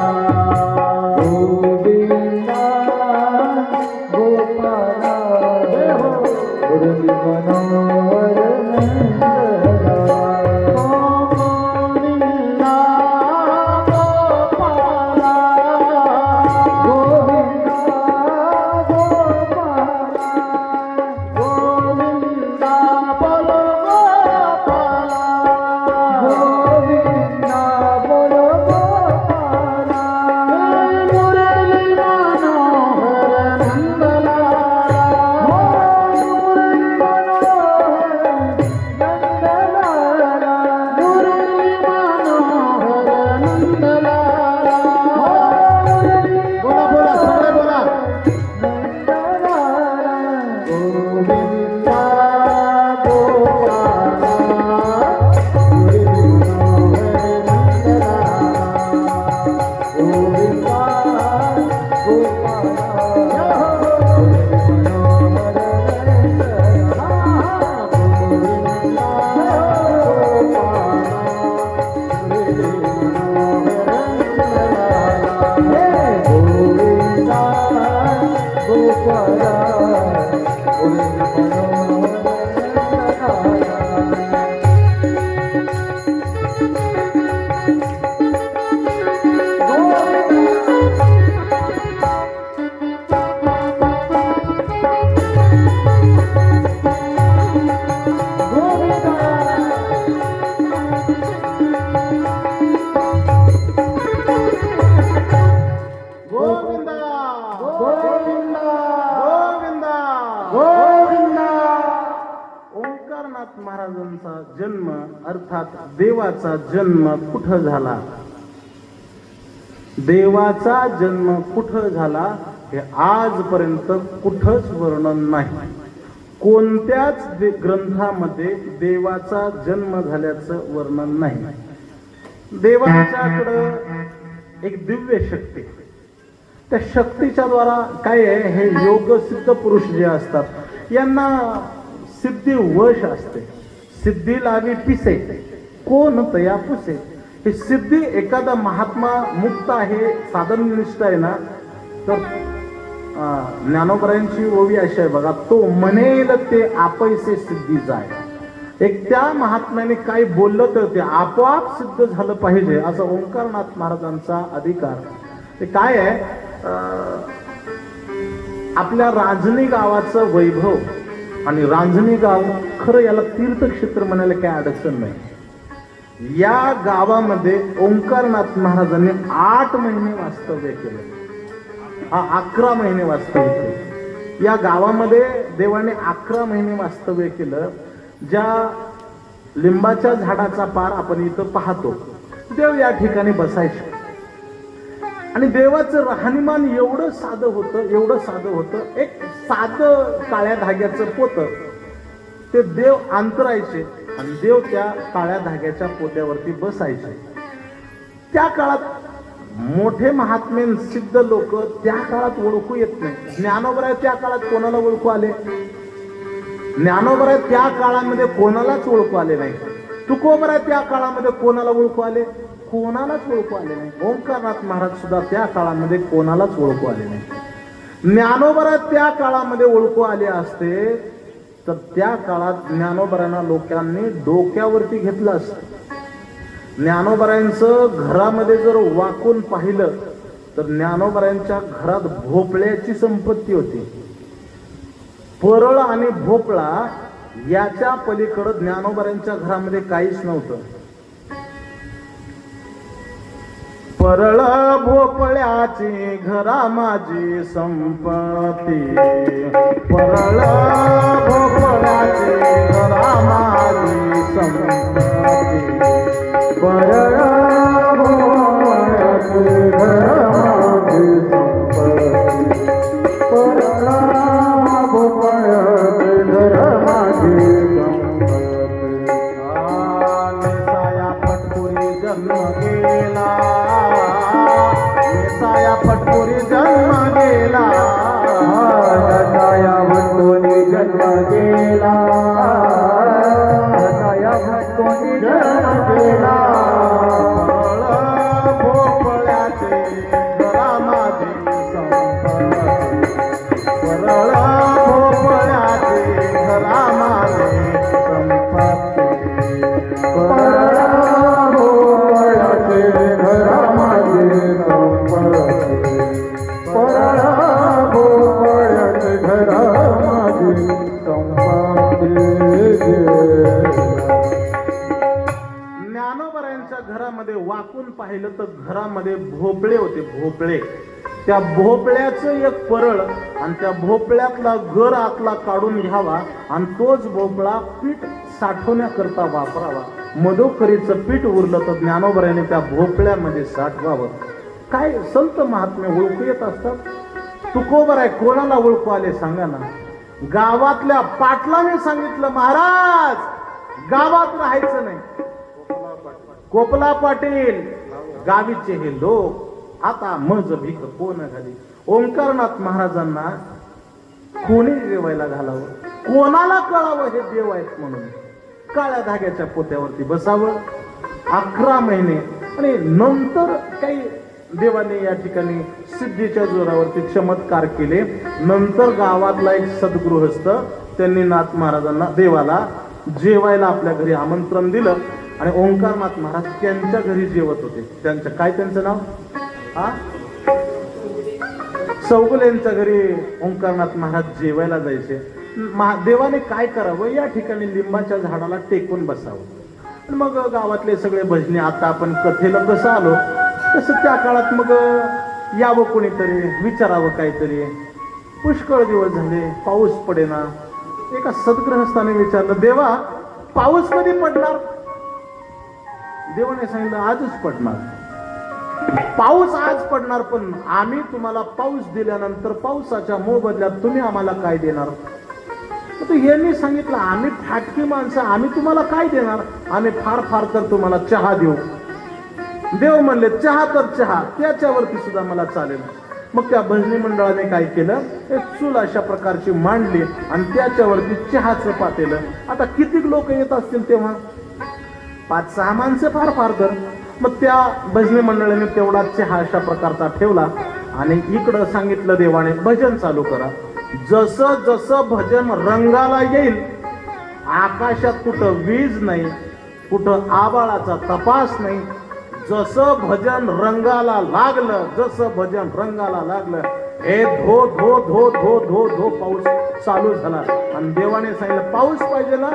गोविंदा गोपाला मुरली मनोहर नंदलाला. गोविंदा गोपाला गोविंदा गोपाला गोविंदा बोलो गोपाला. गोविंदा बोलो गोपाला. मुरली मनोहर नंदलाला. मुरली मनोहर नंदलाला. मुरली मनोहर नंदलाला. बोला बोला सगळे बोला. नंदलाला. गोविंदा गोपाला मुरली मनोहर नंदलाला. गोविंदा गोपाला मुरली मनोहर गोविंदा गोविंदा गोविंदा गोविंदा. ओंकारनाथ महाराजांचा जन्म अर्थात देवाचा जन्म कुठं झाला, देवाचा जन्म कुठं झाला हे आजपर्यंत कुठंच वर्णन नाही. कोणत्याच ग्रंथामध्ये देवाचा जन्म झाल्याचं वर्णन नाही. देवाच्याकडं एक दिव्य शक्ती, त्या शक्तीच्या द्वारा काय आहे, हे योग सिद्ध पुरुष जे असतात यांना सिद्धी वश असते. सिद्धी लावी पिसे कोण तया पुसे. ही सिद्धी एखादा महात्मा मुक्त आहे, साधननिष्ठ आहे ना, तर ज्ञानोबरायांची ओवी अशी आहे बघा, तो म्हणेल ते आपैसे सिद्धी जाय. एक त्या महात्म्याने काही बोललं तर ते आपोआप सिद्ध झालं पाहिजे, असा ओंकारनाथ महाराजांचा अधिकार. ते काय आहे, आपल्या रांजणी गावाचं वैभव. आणि रांजणी गाव खरं याला तीर्थक्षेत्र म्हणायला काय अडचण नाही. या गावामध्ये ओंकारनाथ महाराजांनी 8 महिने वास्तव्य केलं. 11 महिने वास्तव्य केलं या गावामध्ये. देवाने 11 महिने वास्तव्य केलं. ज्या लिंबाच्या झाडाचा पार आपण इथं पाहतो, देव या ठिकाणी बसायचे. आणि देवाचं राहणीमान एवढं साधं होतं, एवढं साधं होतं. एक साधं काळ्या धाग्याचं पोतं ते देव अंतरायचे आणि देव त्या काळ्या धाग्याच्या पोत्यावरती बसायचे. त्या काळात मोठे महात्मे सिद्ध लोक त्या काळात ओळखू येत नाही. ज्ञानोबराय त्या काळात कोणाला ओळखू आले? ज्ञानोबराय त्या काळामध्ये कोणालाच ओळखू आले नाही. तुकोबराय त्या काळामध्ये कोणाला ओळखू आले? कोणालाच ओळखू आले नाही. ओंकारनाथ महाराज सुद्धा त्या काळामध्ये कोणालाच ओळखू आले नाही. ज्ञानोबराय त्या काळामध्ये ओळखू आले असते तर त्या काळात ज्ञानोबरांना लोकांनी डोक्यावरती घेतलं असतं. ज्ञानोबरांचं घरामध्ये जर वाकून पाहिलं तर ज्ञानोबरांच्या घरात भोपळ्याची संपत्ती होती. परळ आणि भोपळा याच्या पलीकडं ज्ञानोबरांच्या घरामध्ये काहीच नव्हतं. परळ भोपळ्याची घरा माझी संपत्ती, परळ भोपळ्याची घरा माझी संपत्ती, परळ भोपळ्याची घरा माझी संपत्ती, परळ भोपळ्याची घरा माझी संपत्ती. नेसाया पटपुरी जन्म गेला, नेसाया पटपुरी जन्म गेला, नेसाया पटपुरी जन्म गेला, नेसाया पटपुरी जन्म गेला. भोपळ्याचे घरा माझी संपत्ती, परळ भोपळ्याचे घरा माझी संपत्ती, परळ भोपळ्याचे घरा माझी संपत्ती, परळ भोपळ्याचे घरा माझी संपत्ती. ज्ञानोबरांच्या घरामध्ये वाकून पाहिलं तर घरामध्ये भोपळे होते, भोपळे. त्या भोपळ्याचं एक परळ आणि त्या भोपळ्यातला गर आतला काढून घ्यावा आणि तोच भोपळा पीठ साठवण्याकरता वापरावा. मधुकरीचं पीठ उरलं तर ज्ञानोबरांनी त्या भोपळ्यामध्ये साठवावं. काय संत महात्मे ओळखू येत असतात. तुकोबर आहे, कोणाला ओळखू आले सांगा ना. गावातल्या पाटलाने सांगितलं, महाराज गावात राहायचं नाही. कोपला पाटील गावीचे हे लोक आता मज भीक कोण घाली. ओंकारनाथ महाराजांना कोणी जेवायला घालावं, कोणाला कळावं हे देव आहेत म्हणून काळ्या धाग्याच्या पोत्यावरती बसावं 11 महिने. आणि नंतर काही देवाने या ठिकाणी सिद्धीच्या जोरावरती चमत्कार केले. नंतर गावातला एक सद्गृहस्थ त्यांनी नाथ महाराजांना देवाला जेवायला आपल्या घरी आमंत्रण दिलं आणि ओंकारनाथ महाराज त्यांच्या घरी जेवत होते. त्यांचं नाव चौगुलेंच्या घरी ओंकारनाथ महाराज जेवायला जायचे. देवाने काय करावं, या ठिकाणी लिंबाच्या झाडाला टेकून बसावं. मग गावातले सगळे भजनी, आता आपण कथेला कसं आलो तसं त्या काळात मग यावं कोणीतरी, विचारावं काहीतरी. पुष्कळ दिवस झाले, पाऊस पडेना. एका सद्गृहस्थाने विचारलं, देवा पाऊस कधी पडणार? देवाने सांगितलं, आजच पडणार. पाऊस आज पडणार, पण आम्ही तुम्हाला पाऊस दिल्यानंतर पावसाच्या मोबदल्यात तुम्ही आम्हाला काय देणार? यांनी सांगितलं, आम्ही फाटकी माणसं, आम्ही तुम्हाला काय देणार? आम्ही फार फार तर तुम्हाला चहा देऊ. देव म्हणले, चहा तर चहा, त्याच्यावरती सुद्धा मला चालेल. मग त्या भजनी मंडळाने काय केलं, एक चूल अशा प्रकारची मांडली आणि त्याच्यावरती चहाचं पातेलं. आता किती लोक येत असतील तेव्हा? 5-6 माणसं फार फार तर. मग त्या भजनी मंडळाने तेवढा चहा अशा प्रकारचा ठेवला आणि इकडं सांगितलं देवाने, भजन चालू करा. जसं जसं भजन रंगाला येईल, आकाशात कुठं वीज नाही, कुठं आबाळाचा तपास नाही. जसं भजन रंगाला लागलं, जसं भजन रंगाला लागलं, हे धो धो धो धो धो धो पाऊस चालू झाला. आणि देवाने सांगितलं, पाऊस पाहिजे ना,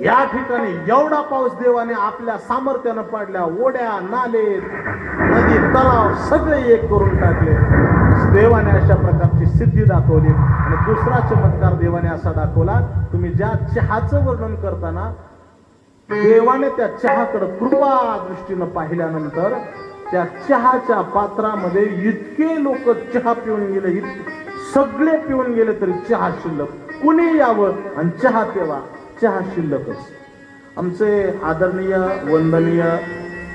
या ठिकाणी एवढा पाऊस देवाने आपल्या सामर्थ्यानं पाडल्या. ओढ्या, नाले, नदी, तलाव सगळे एक करून टाकले. देवाने अशा प्रकारची सिद्धी दाखवली. आणि दुसरा चमत्कार देवाने असा दाखवला, तुम्ही ज्या चहाचं वर्णन करताना देवाने त्या चहाकडे कृपा दृष्टीनं पाहिल्यानंतर त्या चहाच्या पात्रामध्ये इतके लोक चहा पिऊन गेले, सगळे पिऊन गेले तरी चहा शिल्लक. कुणी यावं आणि चहा प्यावा, चहा शिल्लकच. आमचे आदरणीय वंदनीय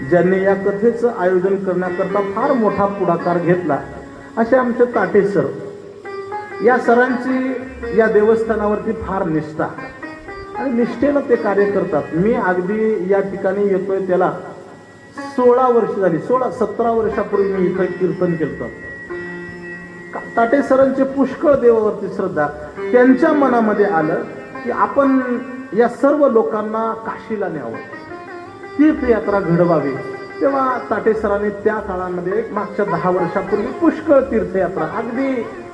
ज्यांनी या कथेचं आयोजन करण्याकरता फार मोठा पुढाकार घेतला असे आमचे ताटे सर. या सरांची या देवस्थानावरती फार निष्ठा आणि निष्ठेनं ते कार्य करतात. मी अगदी या ठिकाणी येतोय त्याला 16 वर्ष झाली. 16-17 वर्षापूर्वी मी इथं कीर्तन केलं. ताटे सरांचे पुष्कळ देवावरती श्रद्धा. त्यांच्या मनामध्ये आलं की आपण या सर्व लोकांना काशीला न्यावं, तीर्थयात्रा घडवावी. तेव्हा ताटे सरांनी त्या काळामध्ये मागच्या 10 वर्षापूर्वी पुष्कळ तीर्थयात्रा, अगदी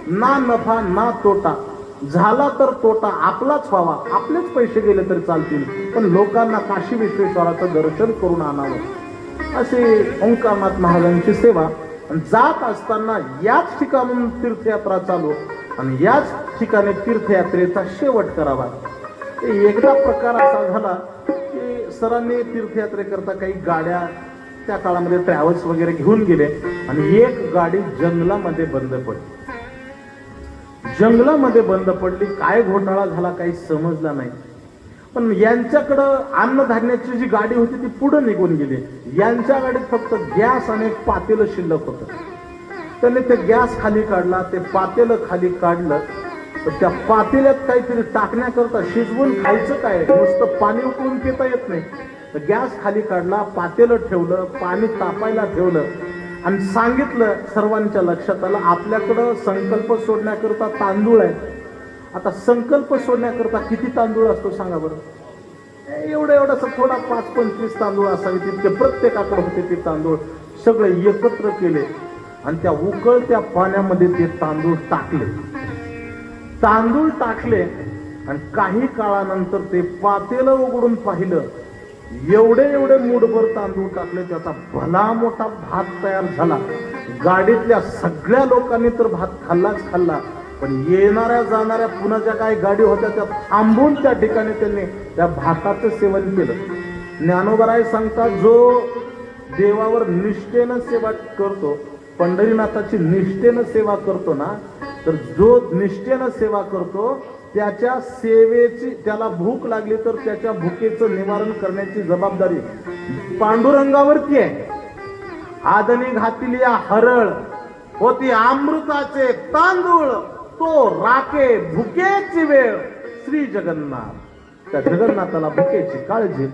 ना नफा ना तोटा, झाला तर तोटा आपलाच व्हावा, आपलेच पैसे गेले तरी चालतील, पण लोकांना काशी विश्वेश्वराचं दर्शन करून आणावं, असे ओंकारनाथ महाराजांची सेवा. आणि जात असताना याच ठिकाणून तीर्थयात्रा चालू आणि याच ठिकाणी तीर्थयात्रेचा शेवट करावा. एकदा प्रकार असा झाला की सरांनी तीर्थयात्रेकरता काही गाड्या त्या काळामध्ये ट्रॅव्हल्स वगैरे घेऊन गेले आणि एक गाडी जंगलामध्ये बंद पडली. जंगलामध्ये बंद पडली, काय घोटाळा झाला काही समजला नाही. पण यांच्याकडं अन्नधान्याची जी गाडी होती ती पुढे निघून गेली. यांच्या गाडीत फक्त गॅस आणि एक पातेलं शिल्लक होतं. त्याने ते गॅस खाली काढला, ते पातेलं खाली काढलं, तर त्या पातेल्यात काहीतरी टाकण्याकरता शिजवून खायचं काय, नुसतं पाणी उकळून पिता येत नाही. तर गॅस खाली काढला, पातेलं ठेवलं, पाणी तापायला ठेवलं आणि सांगितलं, सर्वांच्या लक्षात आलं आपल्याकडं संकल्प सोडण्याकरता तांदूळ आहे. आता संकल्प सोडण्याकरता किती तांदूळ असतो सांगा बरं? एवढासा थोडा 5-25 तांदूळ असावे, तितके प्रत्येकाकडे होते ते तांदूळ. सगळे एकत्र केले आणि त्या उकळत्या पाण्यामध्ये ते तांदूळ टाकले. तांदूळ टाकले आणि काही काळानंतर ते पातेलं उघडून पाहिलं, एवढे मूठभर तांदूळ टाकले, त्याचा भला मोठा भात तयार झाला. गाडीतल्या सगळ्या लोकांनी तर भात खाल्ला, पण येणाऱ्या जाणाऱ्या पुन्हा ज्या काही गाडी होत्या त्या थांबून त्या ठिकाणी त्यांनी त्या भाताचं सेवन केलं. ज्ञानोबराय सांगतात, जो देवावर निष्ठेनं सेवा करतो, पंढरीनाथाची निष्ठेनं सेवा करतो ना, तर जो निष्ठेनं सेवा करतो त्याच्या सेवेची, त्याला भूक लागली तर त्याच्या भुकेचं निवारण करण्याची जबाबदारी पांडुरंगावरती आहे. आदनी घातली हरळ होती अमृताचे तांदूळ, तो राखे भुकेची वेळ श्री जगन्नाथ. त्या जगन्नाथाला भुकेची काळजी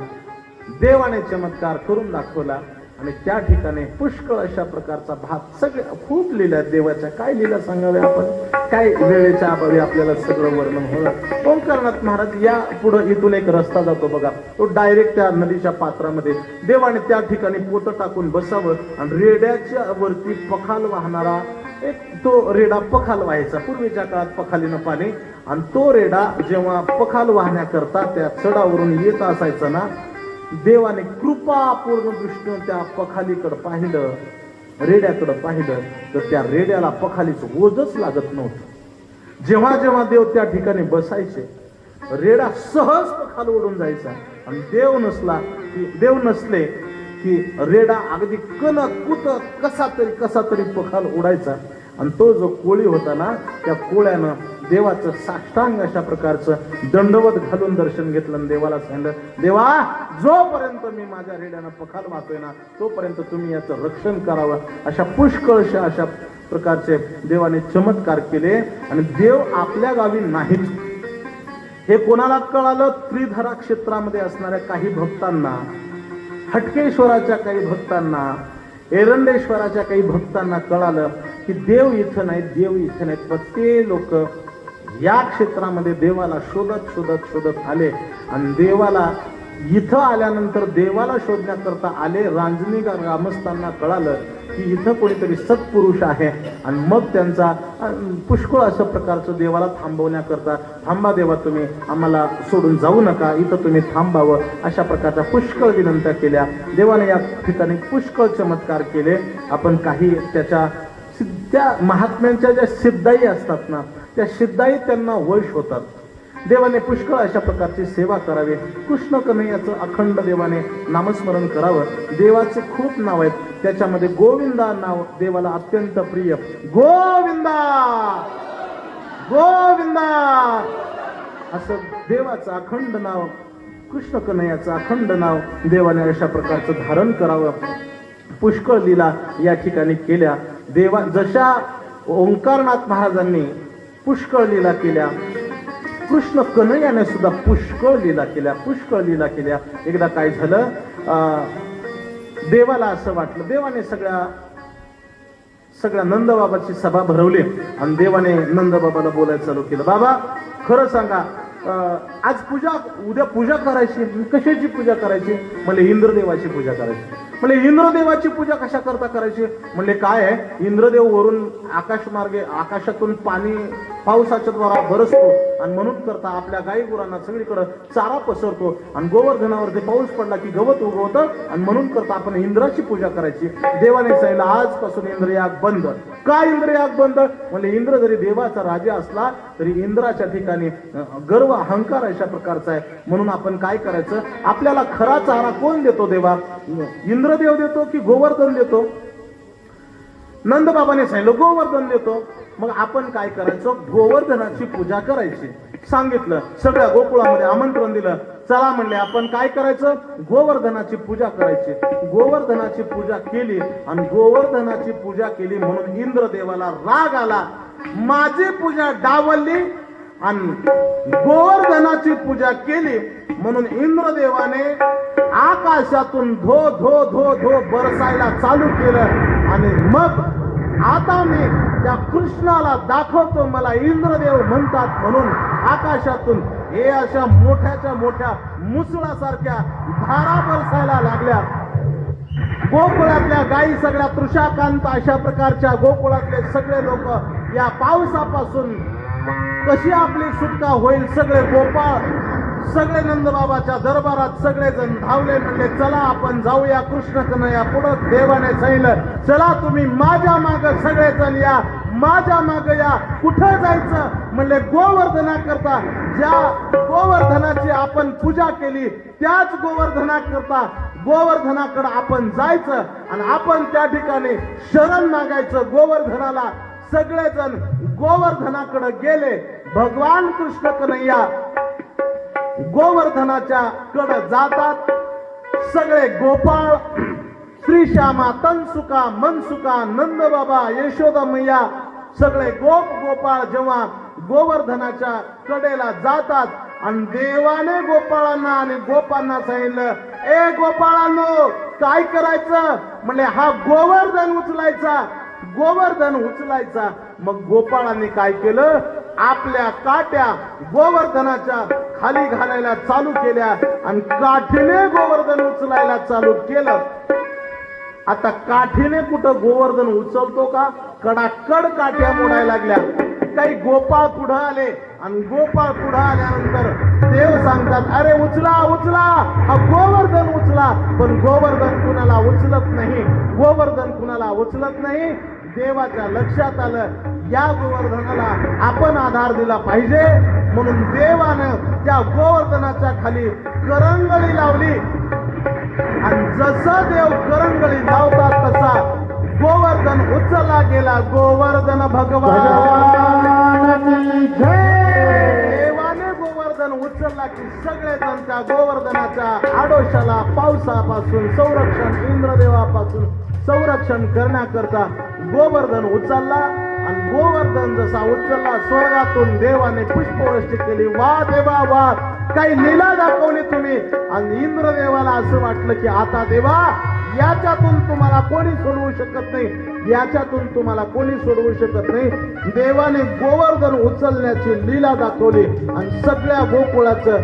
देवाने चमत्कार करून दाखवला आणि त्या ठिकाणी पुष्कळ अशा प्रकारचा भात सगळे खूप लिहिल्या देवाच्या. काय लिहिल्या सांगावे आपण, काय वेळेच्या अभावी आपल्याला सगळं वर्णन होणार. ओंकारनाथ महाराज या पुढे इथून एक रस्ता जातो बघा, तो डायरेक्ट त्या नदीच्या पात्रामध्ये. देवाने त्या ठिकाणी पोतं टाकून बसावं आणि रेड्याच्या वरती पखाल वाहणारा एक तो रेडा पखाल व्हायचा. पूर्वीच्या काळात पखालीनं पाणी, आणि तो रेडा जेव्हा पखाल वाहण्याकरता त्या चढावरून येत असायचा ना, देवाने कृपापूर्ण दृष्टीने त्या पखालीकडे पाहिलं, रेड्याकडे पाहिलं, तर त्या रेड्याला पखालीचं ओझच लागत नव्हतं. जेव्हा जेव्हा देव त्या ठिकाणी बसायचे, रेडा सहज पखाल ओढून जायचा आणि देव नसले की रेडा अगदी कुत कसा तरी पखाल उडायचा. आणि तो जो कोळी होता ना, त्या कोळ्यानं देवाचं साष्टांग अशा प्रकारचं दंडवत घालून दर्शन घेतलं आणि देवाला सांगितलं, देवा जोपर्यंत मी माझ्या रेड्यानं पखाल वाहतोय ना, तोपर्यंत तुम्ही याचं रक्षण करावं. अशा पुष्कळशा अशा प्रकारचे देवाने चमत्कार केले. आणि देव आपल्या गावी नाहीच हे कोणाला कळालं? त्रिधरा क्षेत्रामध्ये असणाऱ्या काही भक्तांना, हटकेश्वराच्या काही भक्तांना, एरंडेश्वराच्या काही भक्तांना कळालं की देव इथं नाहीत. पण ते लोक या क्षेत्रामध्ये देवाला शोधत आले आणि देवाला इथं आल्यानंतर देवाला शोधण्याकरता आले. रांजणी ग्रामस्थांना कळालं की इथं कोणीतरी सत्पुरुष आहे आणि मग त्यांचा पुष्कळ अशा प्रकारचं देवाला थांबवण्याकरता, थांबा देवा, तुम्ही आम्हाला सोडून जाऊ नका, इथं तुम्ही थांबावं, अशा प्रकारच्या पुष्कळ विनंत्या केल्या. देवाने या ठिकाणी पुष्कळ चमत्कार केले. आपण काही त्या महात्म्यांच्या ज्या सिद्धाई असतात ना, त्या सिद्धाई त्यांना वश होतात. देवाने पुष्कळ अशा प्रकारची सेवा करावी. कृष्ण कन्हैयाचं अखंड देवाने नामस्मरण करावं. देवाचे खूप नाव आहेत, त्याच्यामध्ये गोविंदा नाव देवाला अत्यंत प्रिय. गोविंदा गोविंदा असं देवाचं अखंड नाव, कृष्ण कन्हैयाचं अखंड नाव देवाने अशा प्रकारचं धारण करावं. पुष्कळ लीला या ठिकाणी केल्या. देवा जशा ओंकारनाथ महाराजांनी पुष्कळ लीला केल्या, कृष्ण कन्हैयाने सुद्धा पुष्कळ लीला केल्या. एकदा काय झालं, देवाला असं वाटलं, देवाने सगळ्या नंदबाबाची सभा भरवली आणि देवाने नंदबाबाला बोलायला चालू केलं, बाबा खरं सांगा, आज पूजा, उद्या पूजा करायची. कशाची पूजा करायची? म्हणले इंद्रदेवाची पूजा करायची. म्हणले इंद्रदेवाची पूजा कशा करता करायची? म्हणले काय आहे, इंद्रदेव वरून आकाशमार्गे, आकाशातून पाणी पावसाच्या द्वारा बरसतो आणि म्हणून करता आपल्या गाई गुरांना सगळीकडे चारा पसरतो आणि गोवर्धनावरती पाऊस पडला की गवत उगवतं आणि म्हणून करता आपण इंद्राची पूजा करायची. देवाने सांगितलं आजपासून इंद्रयाग बंद. का इंद्रयाग बंद? म्हणजे इंद्र जरी देवाचा राजा असला तरी इंद्राच्या ठिकाणी गर्व अहंकार अशा प्रकारचा आहे. म्हणून आपण काय करायचं, आपल्याला खरा चारा कोण देतो? देवा इंद्रदेव देतो की गोवर्धन देतो? नंदबाबाने सांगितलं गोवर्धन देतो. मग आपण काय करायचं, गोवर्धनाची पूजा करायची. सांगितलं, सगळ्या गोकुळामध्ये आमंत्रण दिलं. चला म्हणले आपण काय करायचं, गोवर्धनाची पूजा करायची. गोवर्धनाची पूजा केली आणि गोवर्धनाची पूजा केली म्हणून इंद्रदेवाला राग आला. माझी पूजा डावलली आणि गोवर्धनाची पूजा केली म्हणून इंद्रदेवाने आकाशातून धो धो धो धो बरसायला चालू केलं. आणि मग आता मी त्या कृष्णाला दाखवतो मला इंद्रदेव म्हणतात म्हणून आकाशातून हे अशा मोठ्याच्या मोठ्या मुसळासारख्या धारा बरसायला लागल्या. गोकुळातल्या गायी सगळ्या तृषाकांत अशा प्रकारच्या गोकुळातले सगळे लोक या पावसापासून कशी आपली सुटका होईल, सगळे गोपाळ सगळे नंदबाबाच्या दरबारात सगळेजण धावले. म्हणले चला आपण जाऊया कृष्ण कन्हैया पुढं. देवाने सांगितलं चला तुम्ही माझ्या माग सगळेजण या, माझ्या माग या. कुठं जायचं? म्हणले गोवर्धना करता. ज्या गोवर्धनाची आपण पूजा केली त्याच गोवर्धना करता गोवर्धनाकडे आपण जायचं आणि आपण त्या ठिकाणी शरण मागायचं गोवर्धनाला. सगळेजण गोवर्धनाकडे गेले. भगवान कृष्ण कन्हैया गोवर्धनाच्या कडे जातात. सगळे गोपाळ, श्रीश्यामा, तनसुका, मनसुका, नंदबाबा, यशोदा मैया सगळे गोपाळ जेव्हा गोवर्धनाच्या कडेला जातात आणि देवाने गोपाळांना आणि गोपांना सांगितलं, ए गोपाळांनो काय करायचं? म्हणले हा गोवर्धन उचलायचा, गोवर्धन उचलायचा. मग गोपाळांनी काय केलं, आपल्या काट्या गोवर्धनाच्या खाली घालायला चालू केल्या आणि काठीने गोवर्धन उचलायला चालू केलं. आता काठीने कुठं गोवर्धन उचलतो का? कडाकड काठ्या मोडायला लागल्या. काही गोपाळ पुढे आले आणि गोपाळ पुढे आल्यानंतर देव सांगतात, अरे उचला उचला, हा गोवर्धन उचला. पण गोवर्धन कुणाला उचलत नाही, गोवर्धन कुणाला उचलत नाही. देवाच्या लक्षात आलं या गोवर्धनाला आपण आधार दिला पाहिजे म्हणून देवानं त्या गोवर्धनाच्या खाली करंगळी लावली आणि जसं देव करंगळी लावतात तसा गोवर्धन उचलला गेला. गोवर्धन भगवान देवाने गोवर्धन उचलला की सगळेजण त्या गोवर्धनाच्या आडोशाला पावसापासून संरक्षण, इंद्रदेवापासून संरक्षण करण्याकरता गोवर्धन उचलला. आणि गोवर्धन जसा उचलला स्वर्गातून देवाने पुष्पवृष्टी केली. वा देवा वा, काही लीला दाखवली तुम्ही. आणि इंद्रदेवाला असं वाटलं की आता देवा याच्यातून तुम्हाला कोणी सोडवू शकत नाही, याच्यातून तुम्हाला कोणी सोडवू शकत नाही. देवाने गोवर्धन उचलण्याची लीला दाखवली आणि सगळ्या गोकुळाचं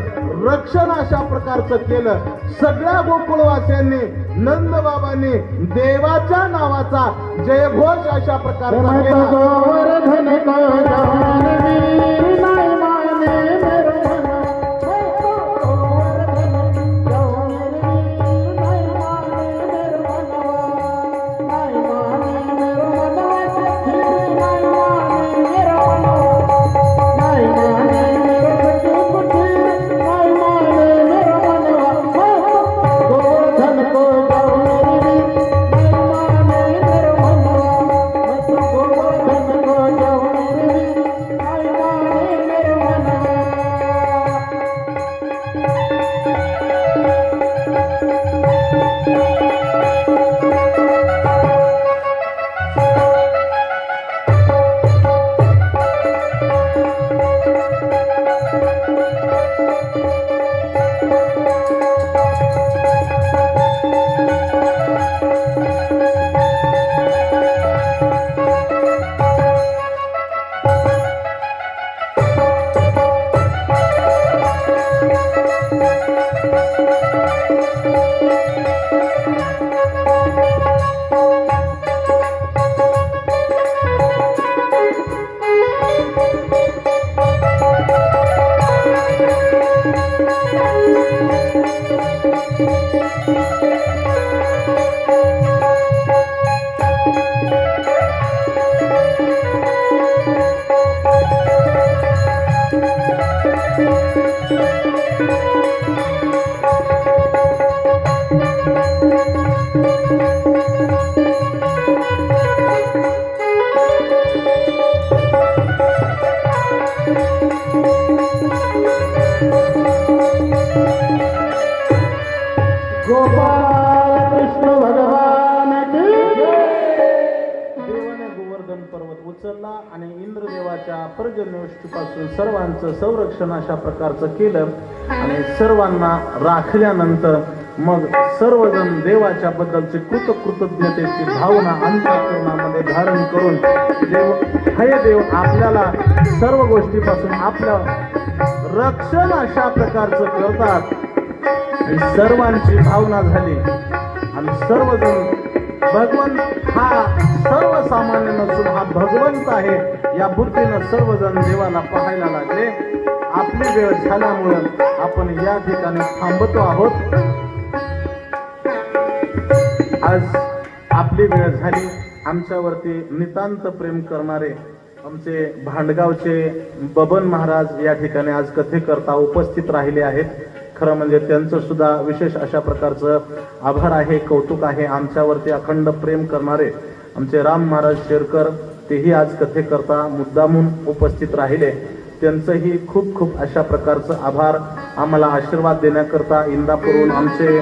रक्षण अशा प्रकारचं केलं. सगळ्या गोकुळवासियांनी, नंदबाबांनी देवाच्या नावाचा जयघोष अशा प्रकारचा केला. गोवर्धन गोपाल कृष्ण भगवान की देवाने गोवर्धन पर्वत उचलला आणि इंद्रदेवाच्या पर्जन्यवृष्टीपासून सर्वांचं संरक्षण अशा प्रकारचं केलं आणि सर्वांना राखल्यानंतर मग सर्वजण देवाच्या बद्दलची कृतज्ञतेची भावना अंतःकरणामध्ये धारण करून हे देव आपल्याला सर्व गोष्टीपासून आपलं रक्षण अशा प्रकारचं करतात. ही सर्वांची भावना झाली आणि सर्वजण भगवंत हा सर्वसामान्य नसून हा भगवंत आहे या बुद्धीनं सर्वजण देवाला पाहायला लागले. आपली वेळ झाल्यामुळं आपण या ठिकाणी थांबतो आहोत. आज आपली वेळ झाली. आमच्यावरती नितांत प्रेम करणारे आमचे भांडगावचे बबन महाराज या ठिकाणी आज कथेकरता उपस्थित राहिले आहेत. खरं म्हणजे त्यांचं सुद्धा विशेष अशा प्रकारचं आभार आहे, कौतुक आहे. आमच्यावरती अखंड प्रेम करणारे आमचे राम महाराज शेरकर तेही आज कथेकरता मुद्दामून उपस्थित राहिले. त्यांचंही खूप खूप अशा प्रकारचं आभार. आम्हाला आशीर्वाद देण्याकरता इंदापूरहून आमचे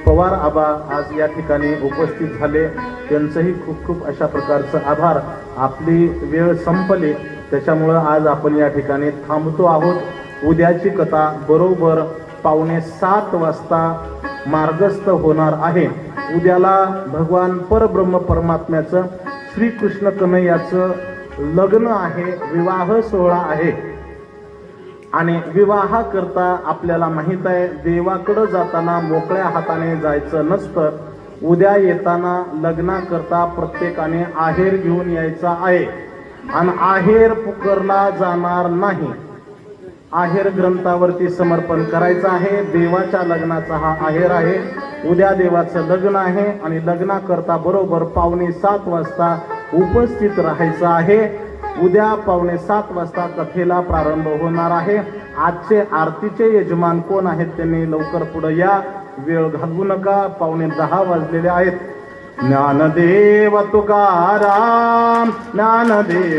पवार आबा आज या ठिकाणी उपस्थित झाले. त्यांचंही खूप खूप अशा प्रकारचं आभार. आपली वेळ संपली त्याच्यामुळं आज आपण या ठिकाणी थांबतो आहोत. उद्याची कथा बरोबर 6:45 वाजता मार्गस्थ होणार आहे. उद्याला भगवान परब्रह्म परमात्म्याचं श्रीकृष्ण कन्हैयाचं लग्न आहे, विवाह सोहळा आहे. आणि विवाह करता आपल्याला माहित आहे देवाकडं जाताना मोकळ्या हाताने जायचं नसतं. उद्या येताना लग्ना करता प्रत्येकाने आहेर घेऊन यायचा आहे आणि आहेर पुकारला जाणार नाही. आहेर ग्रंथावरती समर्पण करायचं आहे. देवाच्या लग्नाचा हा आहेर आहे. उद्या देवाचं लग्न आहे आणि लग्ना करता बरोबर 6:45 वाजता उपस्थित राहायचं आहे. उद्या 6:45 वाजता कथेला प्रारंभ होणार आहे. आजचे आरतीचे यजमान कोण आहेत त्यांनी लवकर पुढे या, वेळ घालवू नका. 9:45 वाजलेले आहेत. ज्ञानदेव तुकाराम, ज्ञानदेव